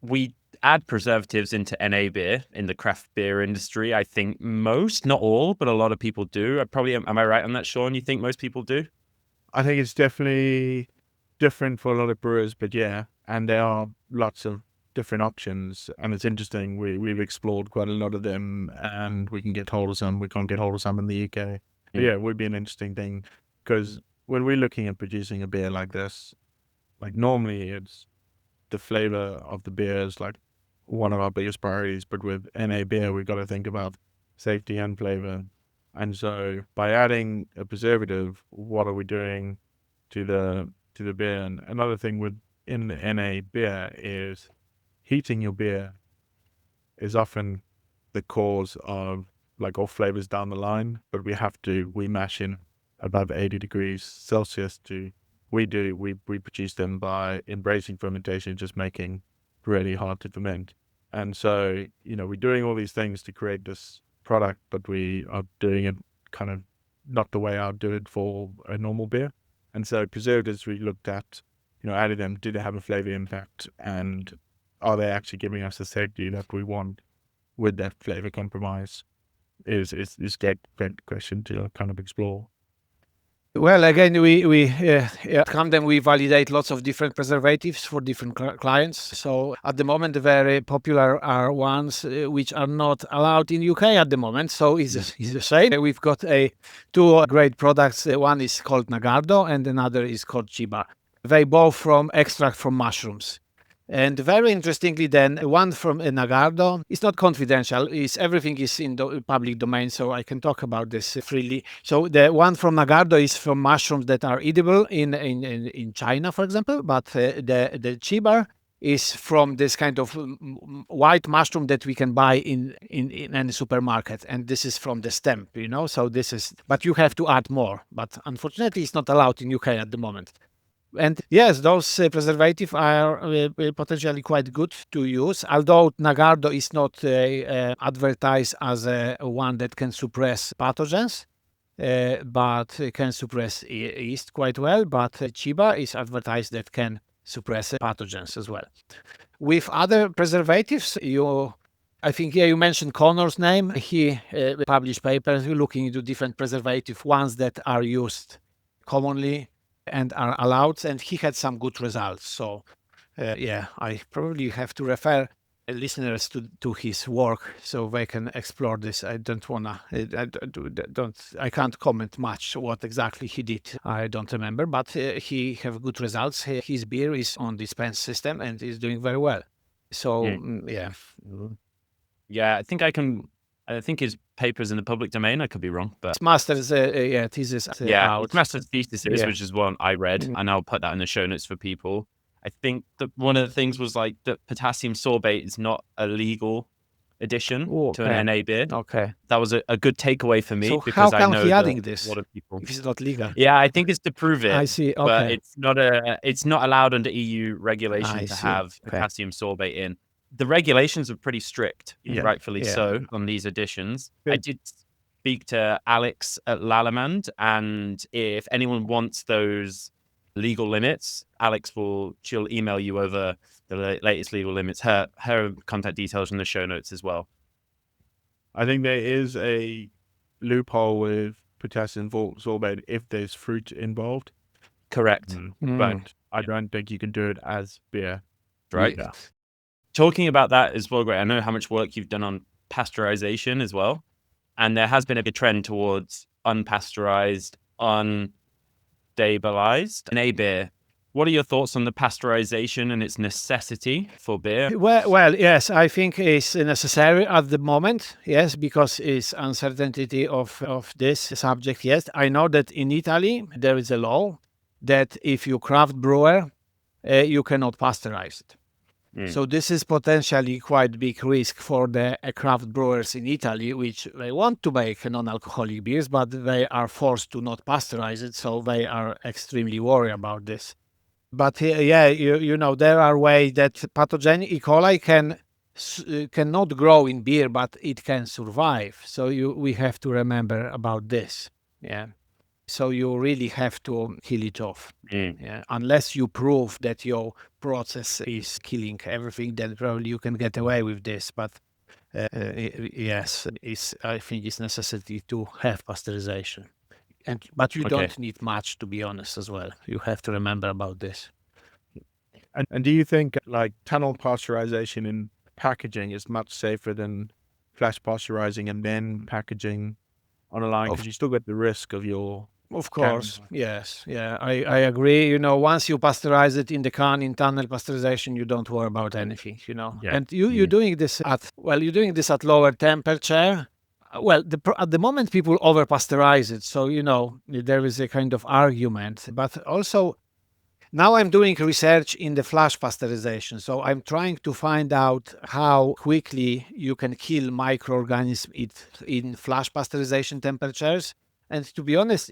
we add preservatives into NA beer in the craft beer industry. I think most, not all, but a lot of people do. Am I right on that, Sean? You think most people do? I think it's definitely different for a lot of brewers, but yeah, and there are lots of different options, and it's interesting. We've explored quite a lot of them, and we can get hold of some. We can't get hold of some in the UK. But yeah, it would be an interesting thing, because when we're looking at producing a beer like this, like normally it's the flavor of the beer is like one of our biggest priorities, but with NA beer, we've got to think about safety and flavor. And so by adding a preservative, what are we doing to the beer? And another thing with in the NA beer is heating your beer is often the cause of like off flavors down the line, but we mash in above 80 degrees Celsius we produce them by embracing fermentation, just making really hard to ferment. And so, we're doing all these things to create this product, but we are doing it kind of not the way I'd do it for a normal beer. And so preservatives, we looked at, added them, did they have a flavor impact, and are they actually giving us the safety that we want with that flavor compromise? Is that great question to kind of explore. Well, again, we at Camden, we validate lots of different preservatives for different clients. So at the moment, the very popular are ones which are not allowed in UK at the moment. So it's the same. We've got two great products. One is called Nagardo and another is called Chiba. They both from extract from mushrooms. And very interestingly, then one from Nagardo is not confidential. Everything is in the public domain, so I can talk about this freely. So the one from Nagardo is from mushrooms that are edible in China, for example. But the Chiba is from this kind of white mushroom that we can buy in any supermarket, and this is from the stem. So this is, but you have to add more. But unfortunately, it's not allowed in UK at the moment. And yes, those preservatives are potentially quite good to use, although Nagardo is not advertised as one that can suppress pathogens, but can suppress yeast quite well. But Chiba is advertised that can suppress pathogens as well. With other preservatives, I think you mentioned Connor's name. He published papers looking into different preservative ones that are used commonly and are allowed, and he had some good results. So I probably have to refer listeners to his work so they can explore this. I can't comment much what exactly he did. I don't remember, but he have good results. His beer is on dispense system and is doing very well. So I think his paper's in the public domain. I could be wrong, but his master's thesis out. His master's thesis is, which is one I read, and I'll put that in the show notes for people. I think that one of the things was like that potassium sorbate is not a legal addition to an NA beer. Okay, that was a good takeaway for me. So because how come I know he adding this? A lot of people, if it's not legal. Yeah, I think it's to prove it. I see. Okay, but it's not allowed under EU regulation to have potassium sorbate in. The regulations are pretty strict, rightfully so, on these additions. I did speak to Alex at Lallemand, and if anyone wants those legal limits, she'll email you over the latest legal limits. Her contact details in the show notes as well. I think there is a loophole with potassium sorbate if there's fruit involved. Correct. But I don't think you can do it as beer. Right. Yeah. Talking about that as well, Greg, I know how much work you've done on pasteurization as well. And there has been a big trend towards unpasteurized, undestabilized NA beer. What are your thoughts on the pasteurization and its necessity for beer? Well, yes, I think it's necessary at the moment, yes, because it's uncertainty of this subject, yes. I know that in Italy, there is a law that if you craft brewer, you cannot pasteurize it. So this is potentially quite big risk for the craft brewers in Italy, which they want to make non-alcoholic beers, but they are forced to not pasteurize it, so they are extremely worried about this. But there are ways that pathogen E. coli can cannot grow in beer, but it can survive. So we have to remember about this. Yeah. So you really have to kill it off. Yeah. Unless you prove that your process is killing everything, then probably you can get away with this. But yes, I think it's necessary to have pasteurization. But you don't need much, to be honest, as well. You have to remember about this. And do you think like tunnel pasteurization in packaging is much safer than flash pasteurizing and then packaging on a line? Because you still get the risk of your... Of course, yes. Yeah, I agree. You know, once you pasteurize it in the can, in tunnel pasteurization, you don't worry about anything, you know. Yeah. And you're doing this at lower temperature. Well, at the moment, people over pasteurize it. So, you know, there is a kind of argument. But also, now I'm doing research in the flash pasteurization. So I'm trying to find out how quickly you can kill microorganisms in flash pasteurization temperatures. And to be honest,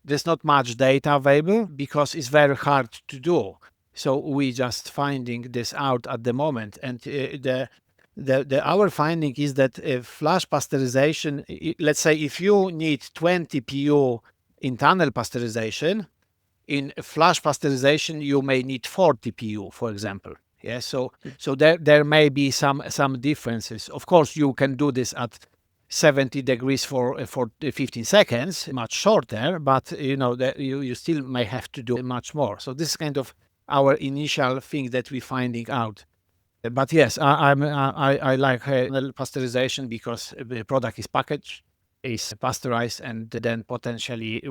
there's not much data available because it's very hard to do. So we just finding this out at the moment. And our finding is that flash pasteurization, let's say if you need 20 PU in tunnel pasteurization, in flash pasteurization, you may need 40 PU, for example. Yeah, so there may be some differences. Of course, you can do this at 70 degrees for 15 seconds, much shorter, but you know that you still may have to do much more. So this is kind of our initial thing that we're finding out. But yes, I like pasteurization because the product is packaged, is pasteurized, and then potentially,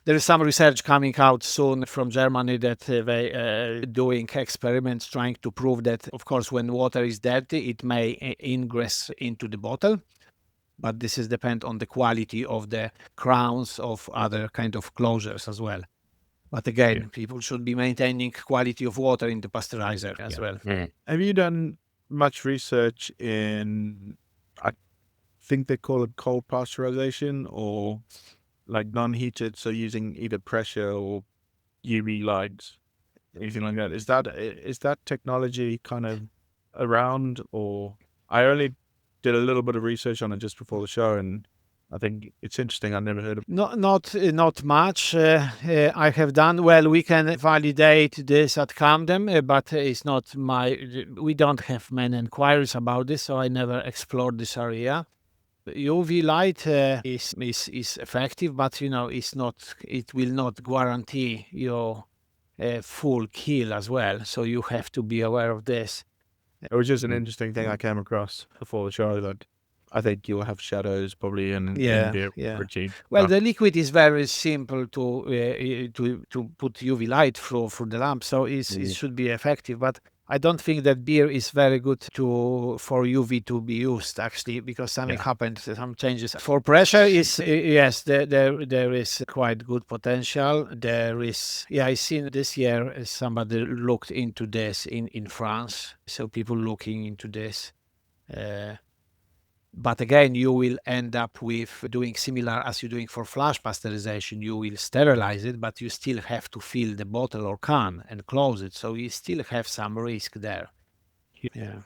there is some research coming out soon from Germany that they doing experiments trying to prove that, of course, when water is dirty, it may ingress into the bottle. But this is depend on the quality of the crowns of other kind of closures as well. But again, people should be maintaining quality of water in the pasteurizer as well. Have you done much research in, I think they call it cold pasteurization, or like non-heated, so using either pressure or UV lights, anything like that? Is that technology kind of around? Or I only did a little bit of research on it just before the show, and I think it's interesting. I never heard of it. Not much. I have done well. We can validate this at Camden, but it's not we don't have many inquiries about this, so I never explored this area. UV light is effective, but you know it will not guarantee your full kill as well. So you have to be aware of this. It was just an interesting thing I came across before the show, that I think you'll have shadows probably in beer. Well, the liquid is very simple to put UV light through the lamp, so it should be effective. But I don't think that beer is very good for UV to be used, actually, because something happened, some changes. For pressure is yes, there is quite good potential. There is, I seen this year somebody looked into this in France, so people looking into this. But again, you will end up with doing similar as you're doing for flash pasteurization. You will sterilize it, but you still have to fill the bottle or can and close it. So you still have some risk there. Yeah.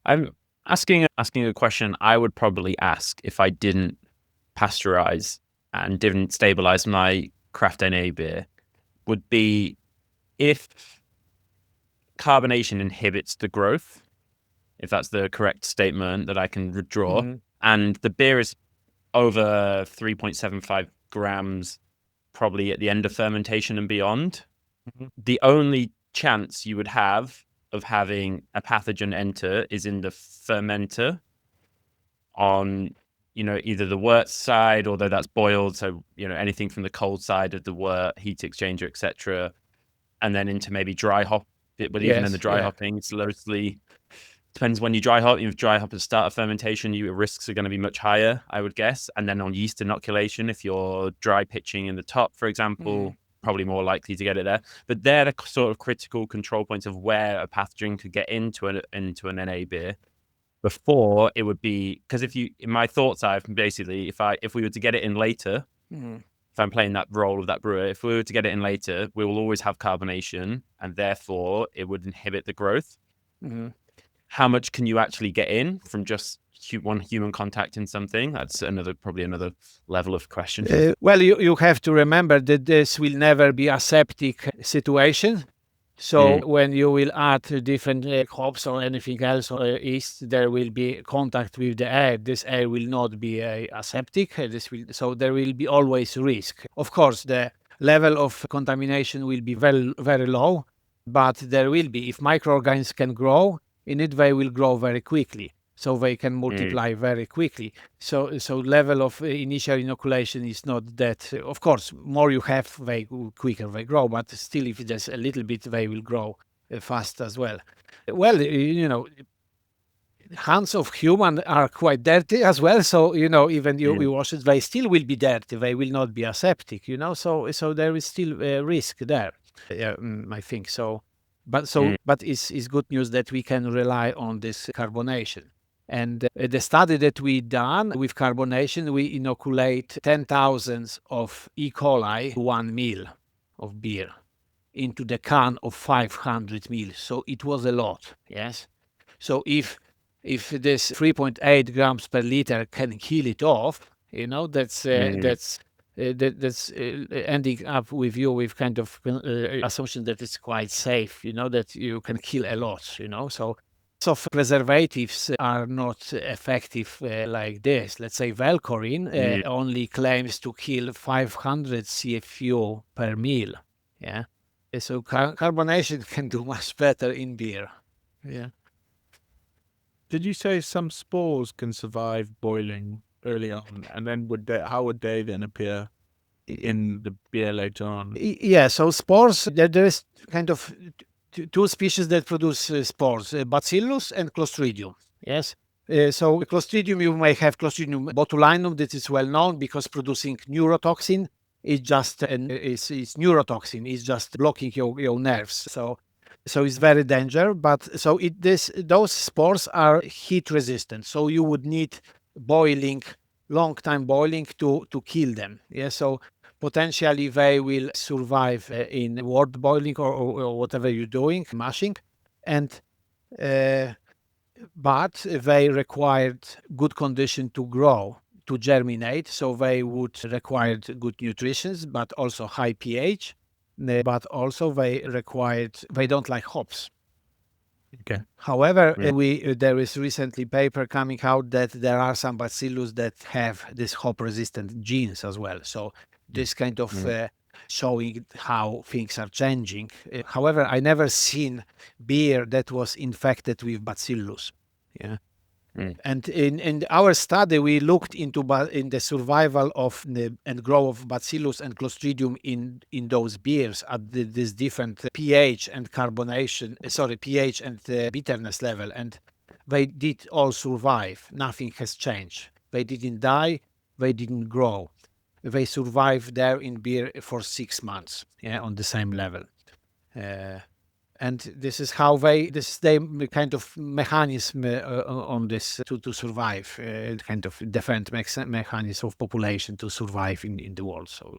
I'm asking a question I would probably ask if I didn't pasteurize and didn't stabilize my craft NA beer, would be if carbonation inhibits the growth, if that's the correct statement that I can draw, and the beer is over 3.75 grams probably at the end of fermentation and beyond, the only chance you would have of having a pathogen enter is in the fermenter on, either the wort side, although that's boiled, so, anything from the cold side of the wort, heat exchanger, etc., and then into maybe dry hop. But even in the dry hopping, it's largely... Depends when you dry hop. If you dry hop at the start of fermentation, your risks are going to be much higher, I would guess. And then on yeast inoculation, if you're dry pitching in the top, for example, probably more likely to get it there. But they're the sort of critical control points of where a pathogen could get into an NA beer. Before it would be, because my thoughts are basically, if we were to get it in later, if I'm playing that role of that brewer, if we were to get it in later, we will always have carbonation, and therefore it would inhibit the growth. Mhm. How much can you actually get in from just one human contact in something? That's probably another level of question. Well, you have to remember that this will never be aseptic situation. So when you will add different hops or anything else or yeast, there will be contact with the air. This air will not be aseptic. So there will be always risk. Of course, the level of contamination will be very, very low, but there will be. If microorganisms can grow in it, they will grow very quickly. So they can multiply very quickly. So level of initial inoculation is not that. Of course, more you have, they quicker they grow. But still, if there's a little bit, they will grow fast as well. Well, hands of human are quite dirty as well. So even you wash it, they still will be dirty. They will not be aseptic. So there is still a risk there. Yeah, I think so. But it's good news that we can rely on this carbonation. And the study that we done with carbonation, we inoculate 10,000 of E. coli, 1 mil of beer into the can of 500 mil. So it was a lot, yes? So if this 3.8 grams per liter can kill it off, that's ending up with you with kind of assumption that it's quite safe, that you can kill a lot, so preservatives are not effective like this. Let's say Velcorin only claims to kill 500 CFU per mil. Yeah. So carbonation can do much better in beer. Yeah. Did you say some spores can survive boiling early on, and then how would they then appear in the beer later on? Yeah, so spores, there is kind of two species that produce spores, Bacillus and Clostridium. Yes. So Clostridium, you may have Clostridium botulinum, that is well known because producing neurotoxin. It's just it's neurotoxin. It's just blocking your nerves. So it's very dangerous. But so those spores are heat resistant. So you would need long time boiling to kill them. Yeah. So potentially they will survive in wort boiling or whatever you're doing, mashing, and but they required good condition to grow, to germinate. So they would require good nutrition, but also high pH. But also they don't like hops. Okay. However, there is recently paper coming out that there are some bacillus that have this hop resistant genes as well. So this kind of showing how things are changing. However, I never seen beer that was infected with bacillus. Yeah. And in our study, we looked into in the survival of and growth of Bacillus and Clostridium in those beers at this different pH and carbonation, pH and bitterness level, and they did all survive. Nothing has changed. They didn't die. They didn't grow. They survived there in beer for 6 months, on the same level. And this is how this is the kind of mechanism on this to survive, kind of different mechanism of population to survive in the world. So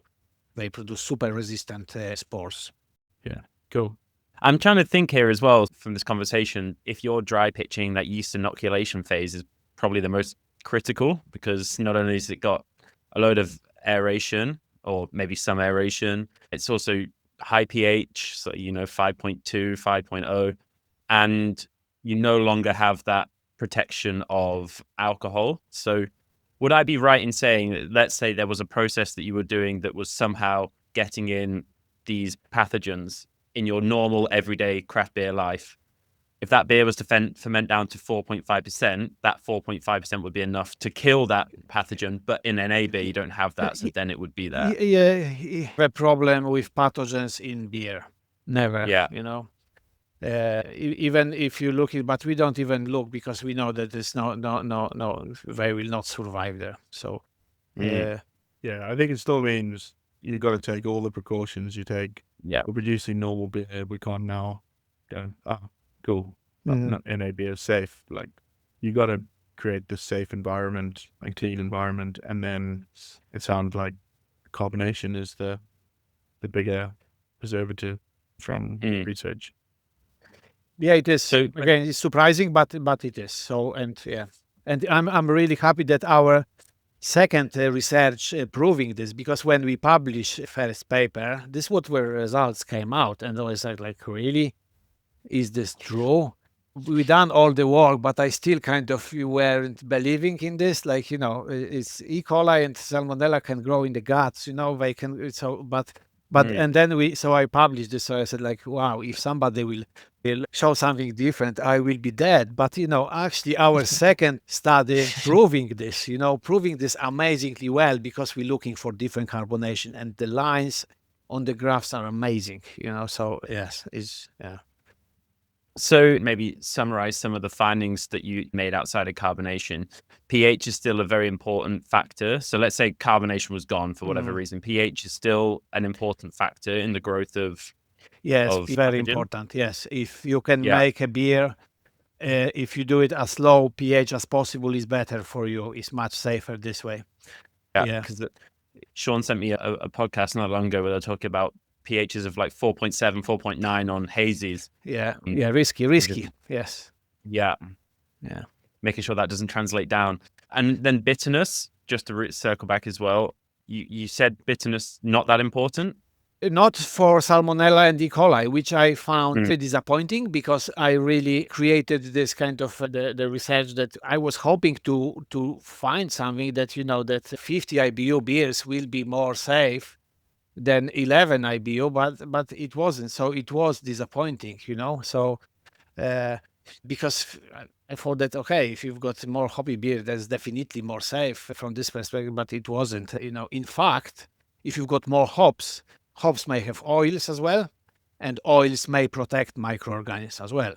they produce super resistant spores. Yeah, cool. I'm trying to think here as well from this conversation, if you're dry pitching, that yeast inoculation phase is probably the most critical, because not only has it got a load of aeration or maybe some aeration, it's also high pH, so 5.2, 5.0, and you no longer have that protection of alcohol. So would I be right in saying that, let's say there was a process that you were doing that was somehow getting in these pathogens in your normal everyday craft beer life, if that beer was to ferment down to 4.5%, that 4.5% would be enough to kill that pathogen. But in an A beer, you don't have that, so then it would be there. Yeah, the problem with pathogens in beer, never. Yeah. Even if you look it, but we don't even look because we know that there's no, they will not survive there. So, yeah, I think it still means you got to take all the precautions you take. Yeah, we're producing normal beer. We can't now go, cool, NA beer is safe. Like, you got to create this safe environment, like clean environment, and then it sounds like carbonation is the bigger preservative from research. Yeah, it is. So Again, it's surprising, but it is. So, and yeah, and I'm really happy that our second research proving this, because when we publish first paper, this what where results came out, and I was like, really, is this true? We done all the work, but I still kind of weren't believing in this. Like, it's E. coli and Salmonella can grow in the guts. They can. So, but and then I published this. So I said, like, wow, if somebody will show something different, I will be dead. But actually, our second study proving this amazingly well, because we're looking for different carbonation, and the lines on the graphs are amazing. So yes, it's yeah. So maybe summarize some of the findings that you made outside of carbonation. pH is still a very important factor. So let's say carbonation was gone for whatever reason. pH is still an important factor in the growth of Yes, very pathogen. important. Yes, if you can make a beer, if you do it as low pH as possible, is better for you. It's much safer this way. Yeah, because Sean sent me a podcast not long ago where they're talking about pHs of like 4.7, 4.9 on hazies. Yeah, risky. Yes. Yeah. Making sure that doesn't translate down. And then bitterness, just to circle back as well. You said bitterness not that important? Not for Salmonella and E. coli, which I found disappointing, because I really created this kind of the research that I was hoping to find something that, that 50 IBU beers will be more safe than 11 IBU, but it wasn't. So it was disappointing, So because I thought that, okay, if you've got more hoppy beer, that's definitely more safe from this perspective, but it wasn't. In fact, if you've got more hops may have oils as well, and oils may protect microorganisms as well.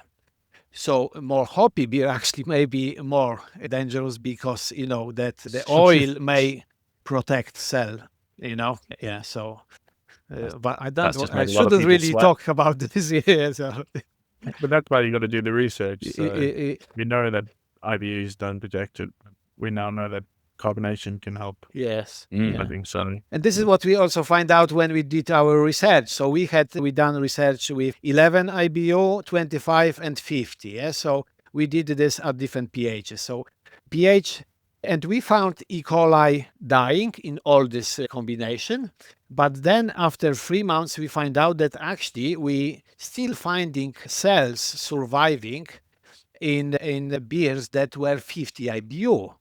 So more hoppy beer actually may be more dangerous, because that the oil may protect cell. Yeah. So, but I shouldn't really talk about this. Yeah, so. But that's why you got to do the research. So we know that IBUs don't protect it. We now know that carbonation can help. Yes. I think so. And this is what we also find out when we did our research. So we done research with 11 IBU, 25 and 50. Yeah? So we did this at different pHs. So pH, and we found E. coli dying in all this combination. But then after 3 months, we find out that actually we still finding cells surviving in the beers that were 50 IBU.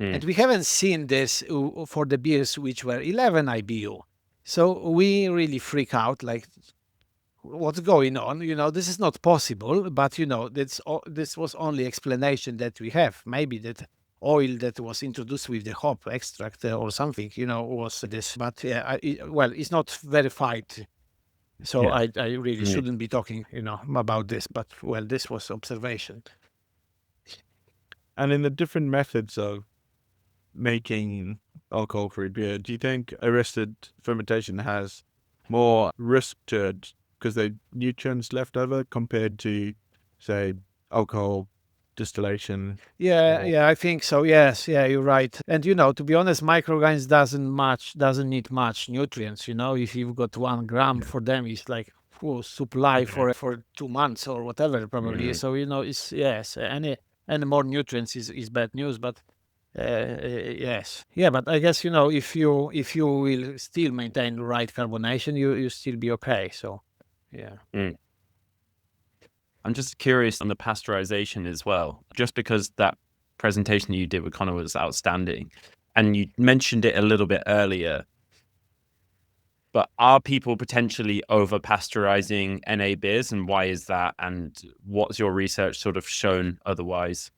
And we haven't seen this for the beers which were 11 IBU. So we really freak out, like, what's going on? This is not possible, but, this was only explanation that we have. Maybe that oil that was introduced with the hop extract or something, was this. But yeah, it's not verified. So I really shouldn't be talking, about this. But, this was observation. And in the different methods of making alcohol-free beer, do you think arrested fermentation has more risk to it because the nutrients left over compared to, say, alcohol distillation? Yeah, I think so. Yes, yeah, you're right. And to be honest, microorganisms doesn't need much nutrients. If you've got 1 gram for them, it's like full supply for 2 months or whatever probably. So it's yes, any more nutrients is bad news, but. Yes. Yeah, but I guess if you will still maintain the right carbonation, you still be okay. So, yeah. I'm just curious on the pasteurization as well, just because that presentation you did with Connor was outstanding, and you mentioned it a little bit earlier. But are people potentially over pasteurizing NA beers, and why is that? And what's your research sort of shown otherwise?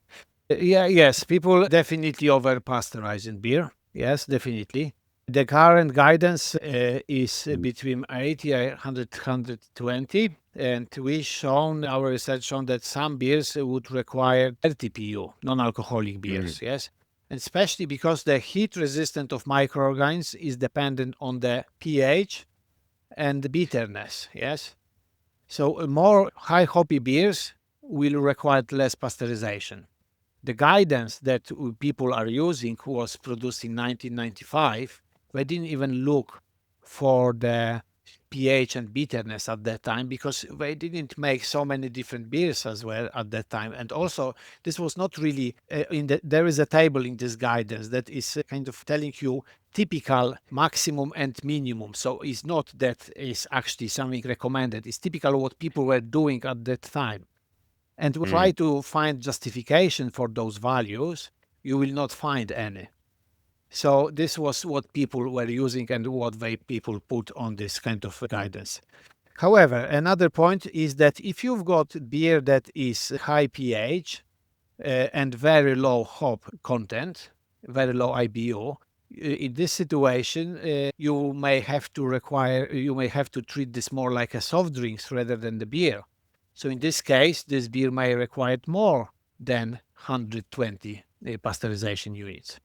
Yes, people definitely over pasteurizing beer. Yes, definitely. The current guidance is between 80 and 120, and our research shown that some beers would require 30 PU, non-alcoholic beers. Yes, and especially because the heat resistance of microorganisms is dependent on the pH and the bitterness. Yes, so more high hoppy beers will require less pasteurization. The guidance that people are using was produced in 1995. They didn't even look for the pH and bitterness at that time, because they didn't make so many different beers as well at that time. And also, this was not really there is a table in this guidance that is kind of telling you typical maximum and minimum. So it's not that is actually something recommended. It's typical what people were doing at that time. And try to find justification for those values, you will not find any. So this was what people were using and what people put on this kind of guidance. However, another point is that if you've got beer that is high pH and very low hop content, very low IBU, in this situation, you may have to treat this more like a soft drinks rather than the beer. So in this case, this beer may require more than 120 pasteurization units.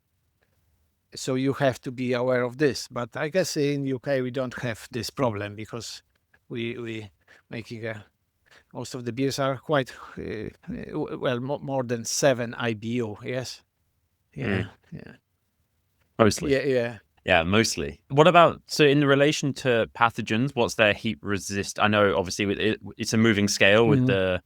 So you have to be aware of this. But I guess in UK we don't have this problem because we making most of the beers are quite more than 7 IBU. Yes. Yeah. Yeah. Mostly. Yeah. Yeah, mostly. What about, so in relation to pathogens, what's their heat resist? I know obviously it's a moving scale with the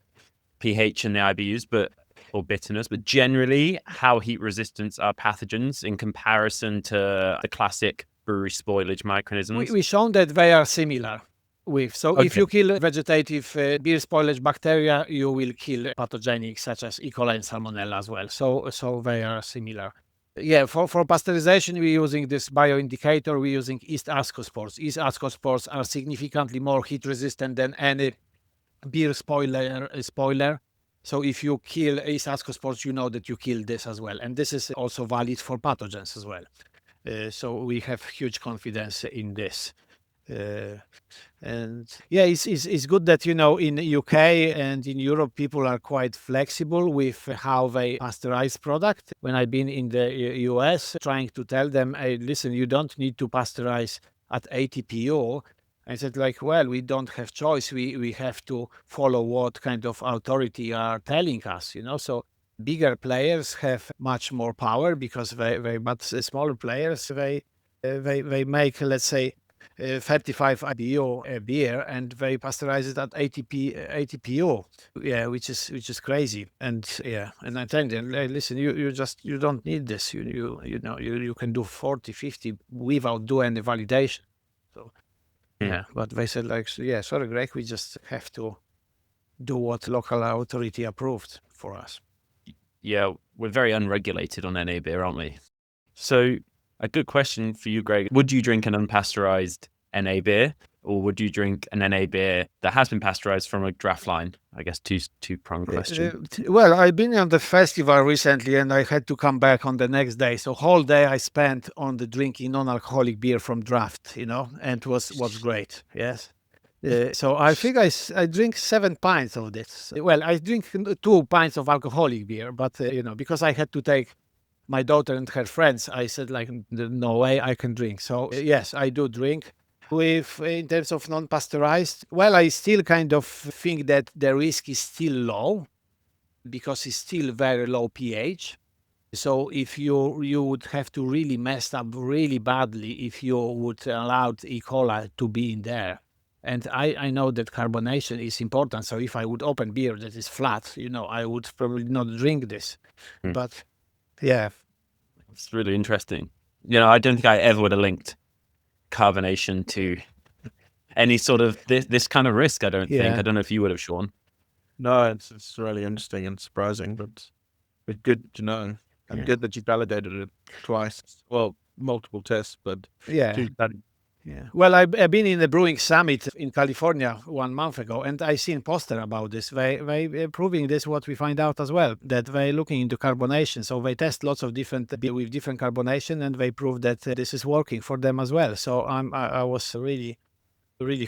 pH and the IBUs, or bitterness, but generally, how heat resistant are pathogens in comparison to the classic brewery spoilage microorganisms? We shown that they are similar. If you kill vegetative beer spoilage bacteria, you will kill pathogenic such as E. coli and Salmonella as well. So they are similar. Yeah, for pasteurization, we're using this bioindicator. We're using yeast ascospores. Yeast ascospores are significantly more heat resistant than any beer spoiler. So if you kill yeast ascospores, you know that you kill this as well. And this is also valid for pathogens as well. So we have huge confidence in this. And yeah, it's good that, in UK and in Europe, people are quite flexible with how they pasteurize product. When I've been in the US, trying to tell them, hey, listen, you don't need to pasteurize at 80 PO. I said, well, we don't have choice. We have to follow what kind of authority are telling us, So bigger players have much more power because but smaller players, they make, let's say, 35 IBU beer and they pasteurize it at 80 PO. Yeah, which is crazy. And and I tell them, hey, listen, you don't need this. You can do 40, 50 without doing any validation. So. Yeah, but they said sorry, Greg, we just have to do what local authority approved for us. Yeah, we're very unregulated on NA beer, aren't we? So a good question for you, Greg. Would you drink an unpasteurized NA beer, or would you drink an NA beer that has been pasteurized from a draft line? I guess two-pronged question. Well, I've been on the festival recently and I had to come back on the next day. So whole day I spent on the drinking non-alcoholic beer from draft, and was great. Yes. So I think I drink 7 pints of this. Well, I drink 2 pints of alcoholic beer, but, because I had to take my daughter and her friends, I said no way I can drink. So yes, I do drink. In terms of non-pasteurized, well, I still kind of think that the risk is still low because it's still very low pH. So if you would have to really mess up really badly if you would allow E. coli to be in there. And I know that carbonation is important. So if I would open beer that is flat, I would probably not drink this. But yeah. It's really interesting. I don't think I ever would have linked carbonation to any sort of this kind of risk. I don't think. I don't know if you would have, Sean. No, it's really interesting and surprising, but good to know. And good that you validated it twice. Well, multiple tests, but two studies. Yeah. Well, I've been in the Brewing Summit in California 1 month ago, and I seen poster about this. They proving this what we find out as well, that they looking into carbonation. So they test lots of different with different carbonation, and they prove that this is working for them as well. So I was really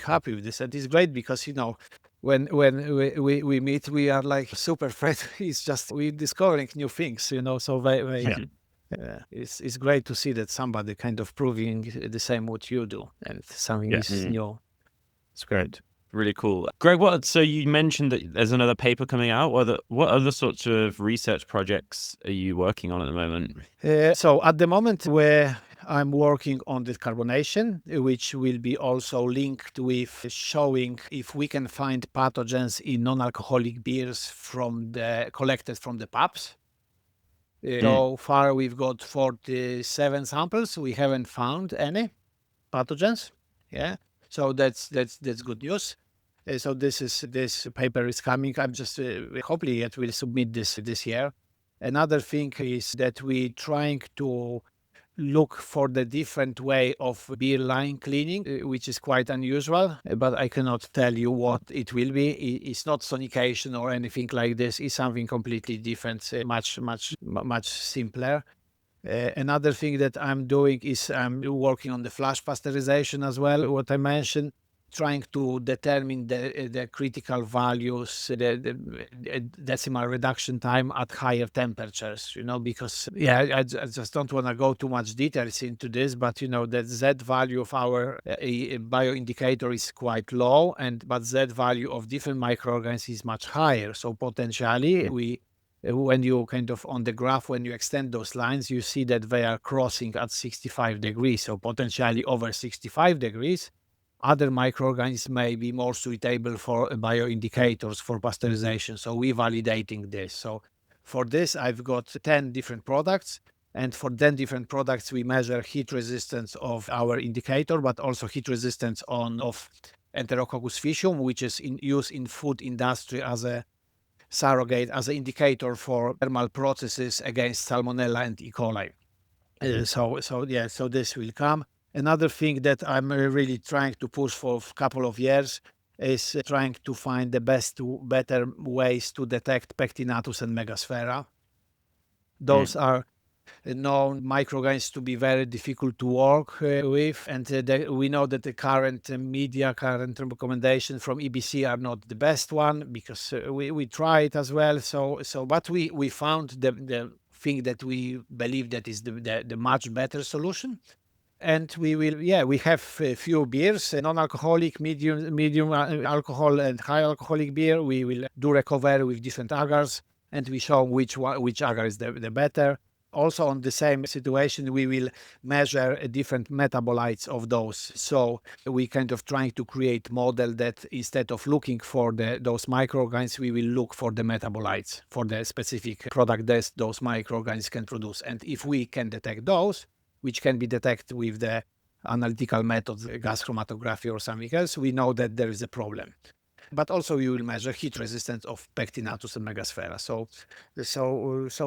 happy with this, and it's great because when we meet, we are like super friends. It's just we discovering new things, So they it's great to see that somebody kind of proving the same what you do and something is new. It's great. Really cool. Greg, so you mentioned that there's another paper coming out. What other sorts of research projects are you working on at the moment? So at the moment, I'm working on the carbonation, which will be also linked with showing if we can find pathogens in non-alcoholic beers collected from the pubs. So far, we've got 47 samples. We haven't found any pathogens. Yeah, so that's good news. So this paper is coming. I'm just hopefully it will submit this year. Another thing is that we trying to look for the different way of beer line cleaning, which is quite unusual, but I cannot tell you what it will be. It's not sonication or anything like this. It's something completely different, much simpler. Another thing that I'm doing is I'm working on the flash pasteurization as well, what I mentioned, trying to determine the critical values, the decimal reduction time at higher temperatures, because, I just don't want to go too much details into this, but, the Z value of our bioindicator is quite low, but Z value of different microorganisms is much higher. So potentially when you kind of on the graph, when you extend those lines, you see that they are crossing at 65 degrees. So potentially over 65 degrees, other microorganisms may be more suitable for bioindicators for pasteurization. So we're validating this. So for this, I've got 10 different products. And for 10 different products, we measure heat resistance of our indicator, but also heat resistance of Enterococcus faecium, which is used in food industry as a surrogate, as an indicator for thermal processes against Salmonella and E. coli. So this will come. Another thing that I'm really trying to push for a couple of years is trying to find the better ways to detect Pectinatus and Megasphaera. Those are known microorganisms to be very difficult to work with, and we know that the current current recommendation from EBC are not the best one, because we try it as well. But we found the thing that we believe that is the much better solution. And we have a few beers, non-alcoholic, medium alcohol, and high alcoholic beer. We will do recovery with different agars, and we show which agar is the better. Also, on the same situation, we will measure different metabolites of those. So we kind of trying to create model that instead of looking for those microorganisms, we will look for the metabolites for the specific product that those microorganisms can produce. And if we can detect those, which can be detected with the analytical methods, gas chromatography or something else, we know that there is a problem. But also we will measure heat resistance of Pectinatus and Megasphaera. So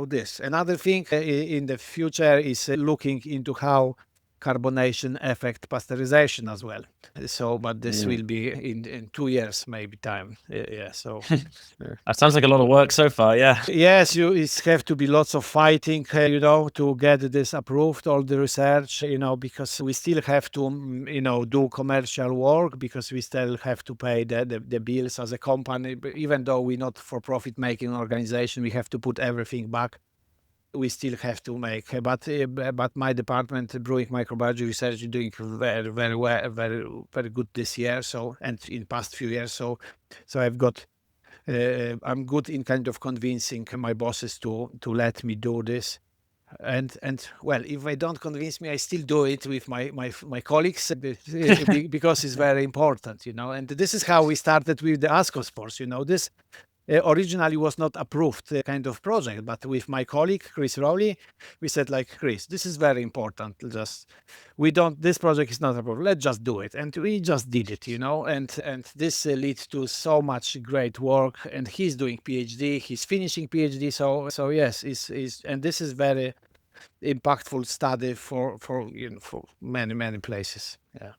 this. Another thing in the future is looking into how carbonation affect pasteurization as well. But this will be in 2 years, maybe time. That sounds like a lot of work so far, yeah. Yes, it have to be lots of fighting, to get this approved, all the research, because we still have to, do commercial work, because we still have to pay the bills as a company. Even though we're not for-profit making organization, we have to put everything back. We still have to make, but my department, Brewing Microbiology Research, is doing very, very well, very, very good this year. And in past few years, so I've got, I'm good in kind of convincing my bosses to let me do this. And well, if they don't convince me, I still do it with my colleagues, because it's very important, And this is how we started with the Ascospores, This originally was not approved kind of project, but with my colleague Chris Rowley, we said, like, Chris, this is very important. This project is not approved. Let's just do it, and we just did it, And this leads to so much great work. And he's doing PhD. He's finishing PhD. So yes, and this is very impactful study for many places. Yeah,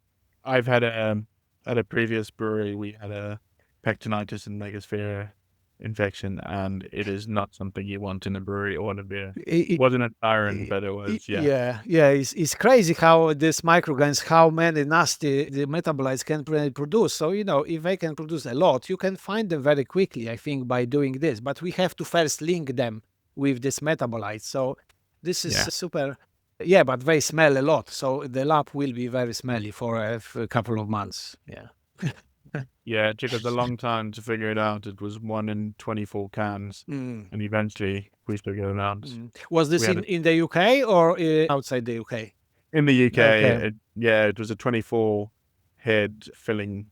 I've had at a previous brewery, we had a Pectinitis and Megasphaera infection, and it is not something you want in a brewery or in a beer. It wasn't a Siren, but it was, it's crazy how this microorganisms, how many nasty the metabolites can produce. So, if they can produce a lot, you can find them very quickly, I think, by doing this. But we have to first link them with this metabolite. So this is super. Yeah, but they smell a lot. So the lab will be very smelly for a couple of months. Yeah. Yeah, it took us a long time to figure it out. It was 1 in 24 cans, and eventually we figured it out. Was this in the UK or outside the UK? In the UK, Okay. it was a 24 head filling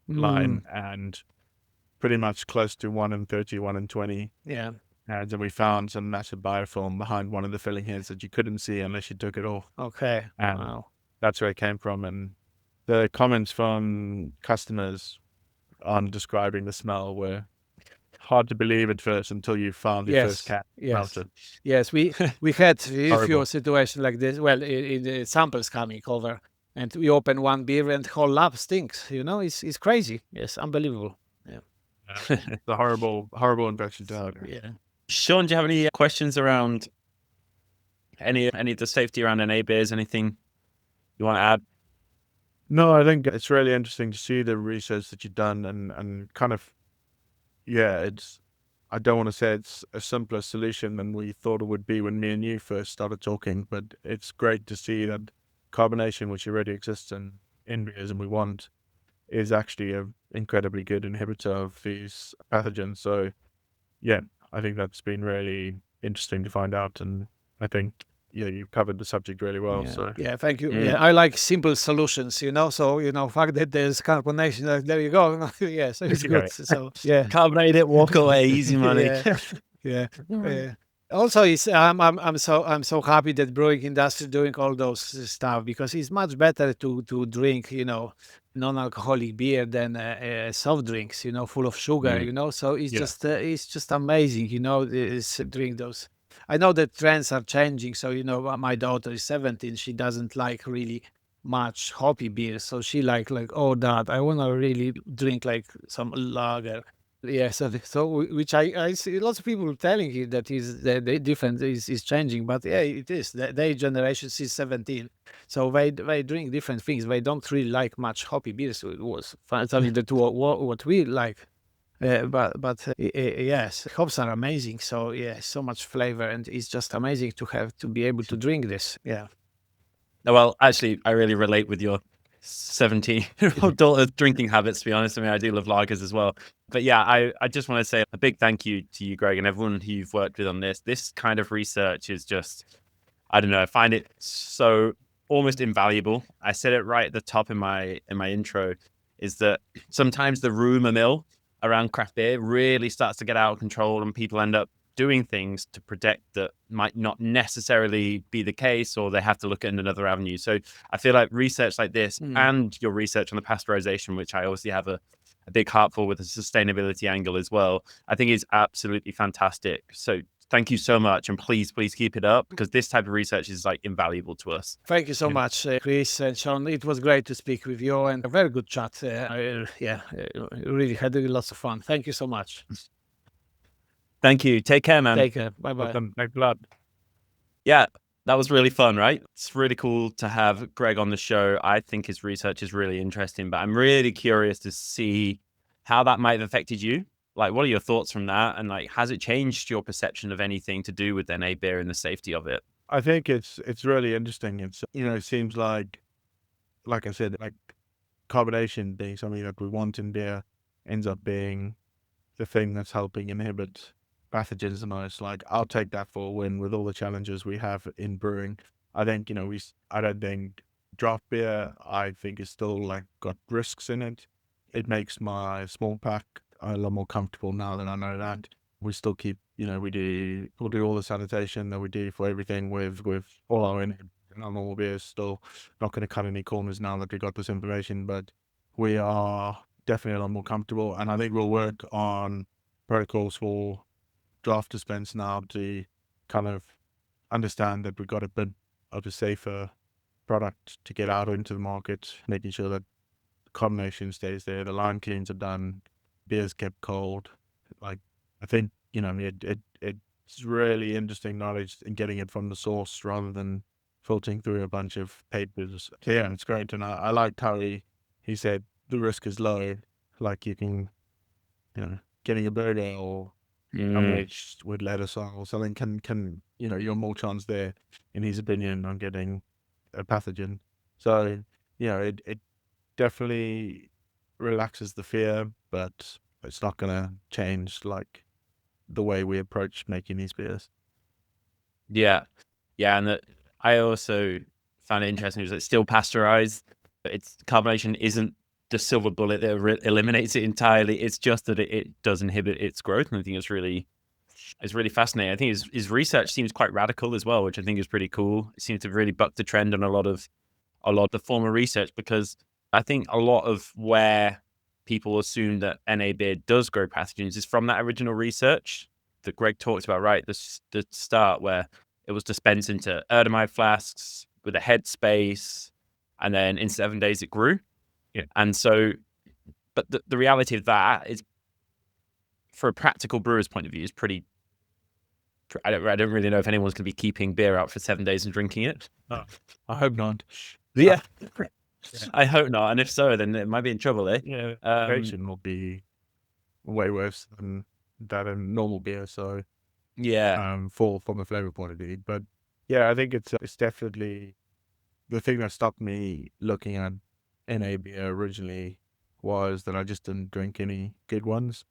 line and pretty much close to 1 in 30, 1 in 20. Yeah. And then we found some massive biofilm behind one of the filling heads that you couldn't see unless you took it off. Okay. And Wow. that's where it came from. And the comments from customers on describing the smell were hard to believe at first until you found your first cat melted. Yes. We had a Horrible. few situations like this. Well, in the samples coming over, and we open one beer and whole lab stinks. You know, it's crazy. Yes, unbelievable. Yeah. It's a horrible, horrible infection to have. Yeah. Sean, do you have any questions around any of the safety around NA beers? Anything you want to add? No, I think it's really interesting to see the research that you've done and kind of, I don't want to say it's a simpler solution than we thought it would be when me and you first started talking, but it's great to see that carbonation, which already exists in beers and we want, is actually an incredibly good inhibitor of these pathogens. So, yeah, I think that's been really interesting to find out. And I think, you've covered the subject really well. Yeah. So, Yeah, thank you. Yeah, I like simple solutions, so, fact that there's carbonation, there you go. Yes, it's good. So, yeah. Carbonate it, walk away, easy money. Yeah. Also, I'm so happy that brewing industry doing all those stuff, because it's much better to drink, non-alcoholic beer than soft drinks, full of sugar, So it's just amazing, is drink those. I know that trends are changing. So, my daughter is 17. She doesn't like really much hoppy beer. So she like, oh, Dad, I want to really drink like some lager. Yeah, so which I see lots of people telling you that the difference is changing, but yeah, it is. Their generation is 17, so they drink different things. They don't really like much hoppy beers. So it was something that what we like. But yes, hops are amazing. So yeah, so much flavor, and it's just amazing to be able to drink this. Yeah. Well, actually, I really relate with your 17-year-old daughter's drinking habits, to be honest. I mean, I do love lagers as well. But yeah, I just want to say a big thank you to you, Greg, and everyone who you've worked with on this. This kind of research is just, I don't know, I find it so almost invaluable. I said it right at the top in my intro, is that sometimes the rumor mill around craft beer really starts to get out of control, and people end up doing things to protect that might not necessarily be the case, or they have to look at another avenue. So I feel like research like this and your research on the pasteurization, which I obviously have a big heart for with a sustainability angle as well, I think is absolutely fantastic. So thank you so much, and please keep it up, because this type of research is like invaluable to us. Thank you so much, Chris and Sean. It was great to speak with you, and a very good chat. Really had lots of fun. Thank you so much. Thank you. Take care, man. Take care. Bye-bye. Welcome. Thanks a lot. Yeah, that was really fun, right? It's really cool to have Greg on the show. I think his research is really interesting, but I'm really curious to see how that might have affected you. Like, what are your thoughts from that? And like, has it changed your perception of anything to do with NA beer and the safety of it? I think it's really interesting. It's, it seems like I said, like carbonation being something that we want in beer ends up being the thing that's helping inhibit pathogens the most. Like, I'll take that for a win with all the challenges we have in brewing. I think, I don't think draft beer, I think, is still like got risks in it. It makes my small pack a lot more comfortable now that I know that. We still keep, we'll do all the sanitation that we do for everything with all our normal beers. Still not going to cut any corners now that we got this information, but we are definitely a lot more comfortable. And I think we'll work on protocols for draft dispense now to kind of understand that we've got a bit of a safer product to get out into the market, making sure that the combination stays there, the line cleans are done, beer's kept cold. Like, I think, it's really interesting knowledge and getting it from the source rather than filtering through a bunch of papers. So yeah, it's great. And I liked how he said the risk is low. Like, you can, getting a burger or unleashed with lettuce or something can you're more chance there, in his opinion, on getting a pathogen. So it definitely relaxes the fear, but it's not gonna change like the way we approach making these beers. Yeah, and I also found it interesting. It's still pasteurized. Its carbonation isn't the silver bullet that eliminates it entirely. It's just that it does inhibit its growth, and I think it's really fascinating. I think his research seems quite radical as well, which I think is pretty cool. It seems to really buck the trend on a lot of the former research, because I think a lot of where people assume that NA beer does grow pathogens is from that original research that Greg talked about, right? The start, where it was dispensed into erdomite flasks with a head space, and then in 7 days it grew. Yeah. And so, but the reality of that is, for a practical brewer's point of view, is pretty. I don't really know if anyone's going to be keeping beer out for 7 days and drinking it. I hope not. Yeah. I hope not. And if so, then it might be in trouble, eh? Yeah. Preservation will be way worse than that in normal beer. So yeah. from a flavor point of view. But yeah, I think it's definitely the thing that stopped me looking at NA beer originally was that I just didn't drink any good ones.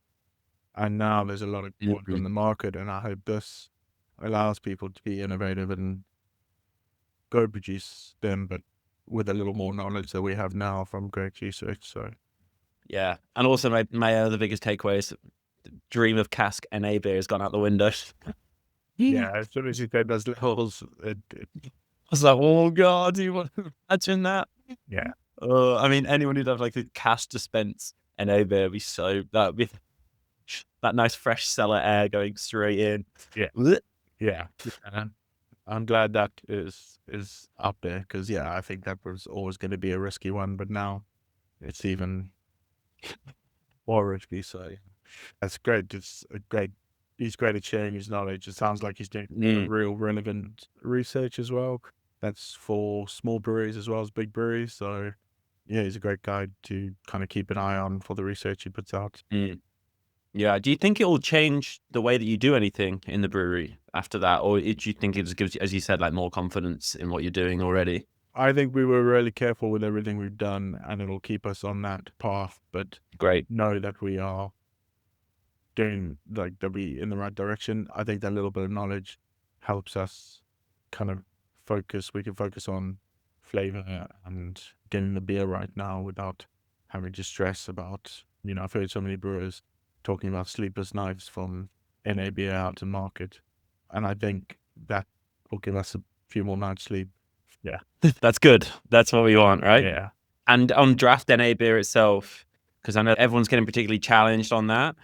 And now there's a lot of good ones on the market, and I hope this allows people to be innovative and go produce them, but with a little more knowledge that we have now from Greg's research. So yeah. And also my other biggest takeaway is the dream of cask NA beer has gone out the window. yeah, as soon as you said those levels, I was like, oh God, do you want to imagine that? Yeah. I mean, anyone who'd have like a cask dispense NA beer would be that'd be that nice fresh cellar air going straight in. Yeah. Yeah. I'm glad that is up there, because I think that was always going to be a risky one, but now it's even more risky. So that's great. He's great at sharing his knowledge. It sounds like he's doing real relevant research as well. That's for small breweries as well as big breweries. So yeah, he's a great guy to kind of keep an eye on for the research he puts out. Yeah. Do you think it will change the way that you do anything in the brewery after that? Or do you think it just gives you, as you said, like more confidence in what you're doing already? I think we were really careful with everything we've done, and it'll keep us on that path. But great, know that we are doing, like, that we in the right direction. I think that little bit of knowledge helps us kind of focus. We can focus on flavor and getting the beer right now without having to stress about, I've heard so many brewers talking about sleepless nights from NA beer out to market. And I think that will give us a few more nights sleep. Yeah. That's good. That's what we want, right? Yeah. And on draft NA beer itself, because I know everyone's getting particularly challenged on that.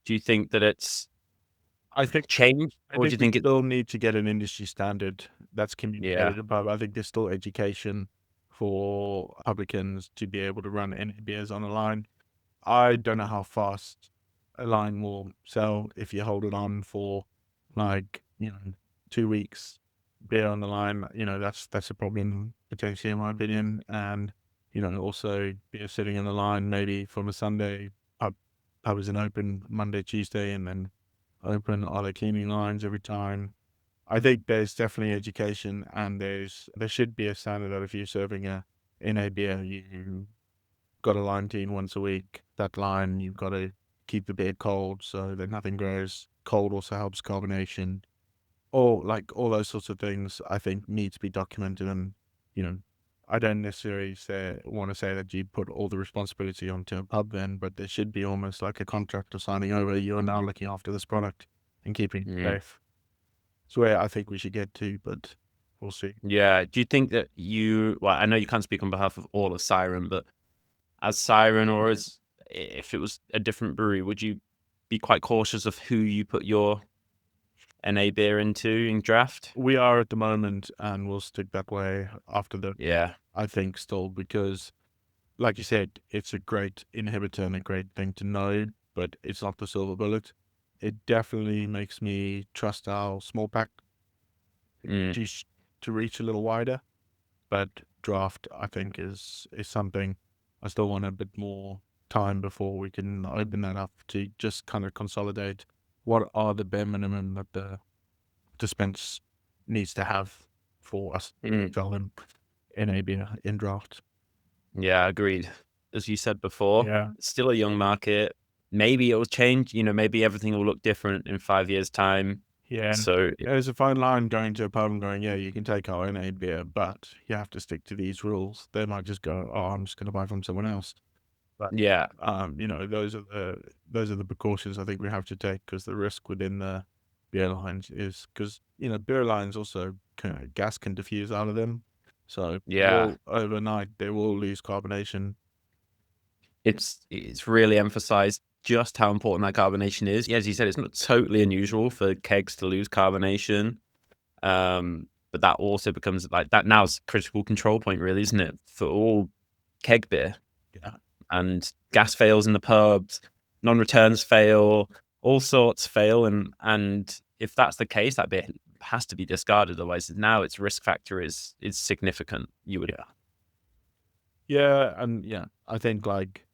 Do you think that it's changed? Or do you think it still need to get an industry standard that's communicated above? I think there's still education for publicans to be able to run NA beers on a line. I don't know how fast a line will sell if you hold it on for 2 weeks. Beer on the line, that's a problem potentially, in my opinion. And also beer sitting in the line maybe from a Sunday. Pub isn't open Monday, Tuesday, and then open other cleaning lines every time. I think there's definitely education, and there should be a standard that if you're serving a NA beer, you got a line clean once a week. That line, you've got to keep the beer cold so that nothing grows. Cold also helps carbonation. All those sorts of things, I think, need to be documented. And I don't necessarily want to say that you put all the responsibility onto a pub then, but there should be almost like a contractor signing over. You're now looking after this product and keeping it safe. It's where I think we should get to, but we'll see. Yeah. Do you think that I know you can't speak on behalf of all of Siren, but as Siren, or as if it was a different brewery, would you be quite cautious of who you put your NA beer into in draft? We are at the moment, and we'll stick that way after the. Yeah. I think still, because, like you said, it's a great inhibitor and a great thing to know, but it's not the silver bullet. It definitely makes me trust our small pack to reach a little wider, but draft, I think, is something I still want a bit more time before we can open that up to just kind of consolidate what are the bare minimum that the dispense needs to have for us to sell them NA beer in draft. Yeah, agreed. As you said before, it's still a young market. Maybe it will change. Maybe everything will look different in 5 years' time. Yeah. So There's a fine line going to a pub and going, yeah, you can take our NA beer, but you have to stick to these rules. They might just go, oh, I'm just going to buy from someone else. But yeah, those are the precautions I think we have to take, because the risk within the beer lines is because beer lines also gas can diffuse out of them, so overnight they will lose carbonation. it's really emphasized just how important that carbonation is. As you said, it's not totally unusual for kegs to lose carbonation, but that also becomes like that now is a critical control point, really, isn't it, for all keg beer? Yeah. And gas fails in the pubs, non-returns fail, all sorts fail, and if that's the case, that beer has to be discarded. Otherwise, now its risk factor is significant. You would, And I think like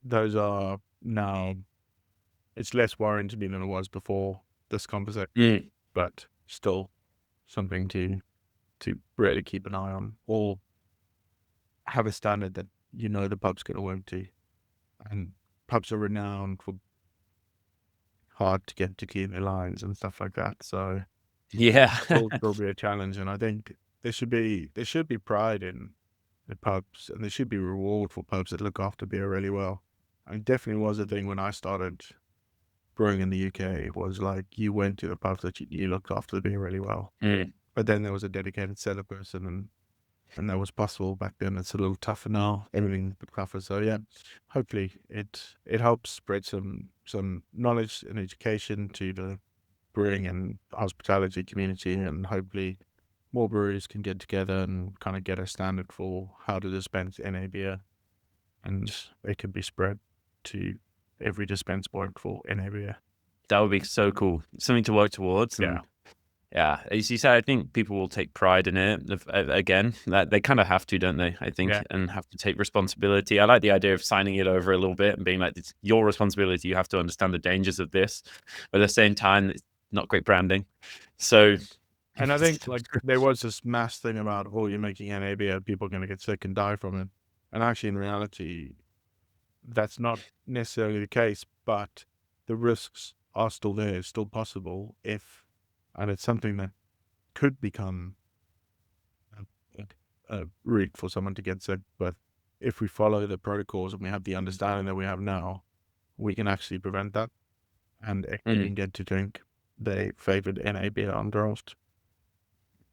those are now, it's less worrying to me than it was before this conversation, but still something to really keep an eye on, or have a standard that the pub's going to empty. And pubs are renowned for hard to get to keep their lines and stuff like that. So will be a challenge, and I think there should be pride in the pubs, and there should be reward for pubs that look after beer really well. And it definitely was a thing when I started brewing in the UK. It was like you went to the pubs that you looked after the beer really well. But then there was a dedicated cellar person, and that was possible back then. It's a little tougher now. Everything's a bit tougher. So yeah, hopefully it helps spread some knowledge and education to the brewing and hospitality community, and hopefully more breweries can get together and kind of get a standard for how to dispense NA beer, and it can be spread to every dispense point for NA beer. That would be so cool. Something to work towards. And yeah, as you said, I think people will take pride in it. Again, that they kind of have to, don't they? I think, and have to take responsibility. I like the idea of signing it over a little bit and being like, it's your responsibility. You have to understand the dangers of this. But at the same time, it's not great branding. So, and I think like there was this mass thing about, oh, you're making NA beer, people are going to get sick and die from it. And actually, in reality, that's not necessarily the case, but the risks are still there. It's still possible and it's something that could become a route for someone to get sick. But if we follow the protocols and we have the understanding that we have now, we can actually prevent that, and can get to drink the favored NA beer on draft.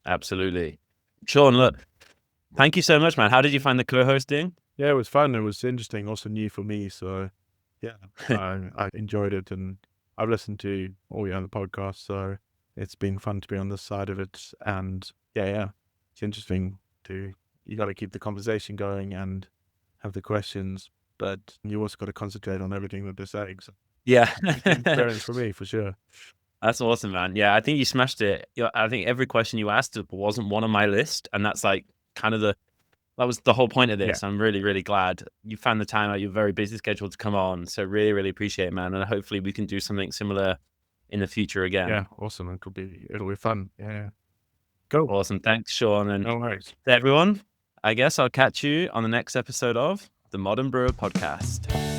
Absolutely. Sean, look, thank you so much, man. How did you find the co-hosting? Yeah, it was fun. It was interesting, also new for me. So yeah, I enjoyed it, and I've listened to all your other podcasts, so it's been fun to be on this side of it. And yeah, it's interesting you got to keep the conversation going and have the questions, but you also got to concentrate on everything that they're saying. So experience for me, for sure. That's awesome, man. Yeah, I think you smashed it. I think every question you asked wasn't one on my list, and that's like kind of that was the whole point of this. I'm really, really glad you found the time out your very busy schedule to come on. So really, really appreciate it, man. And hopefully we can do something similar in the future again. Yeah, awesome. It'll be fun. Yeah. Cool. Awesome. Thanks, Sean. And no worries. To everyone, I guess I'll catch you on the next episode of the Modern Brewer Podcast.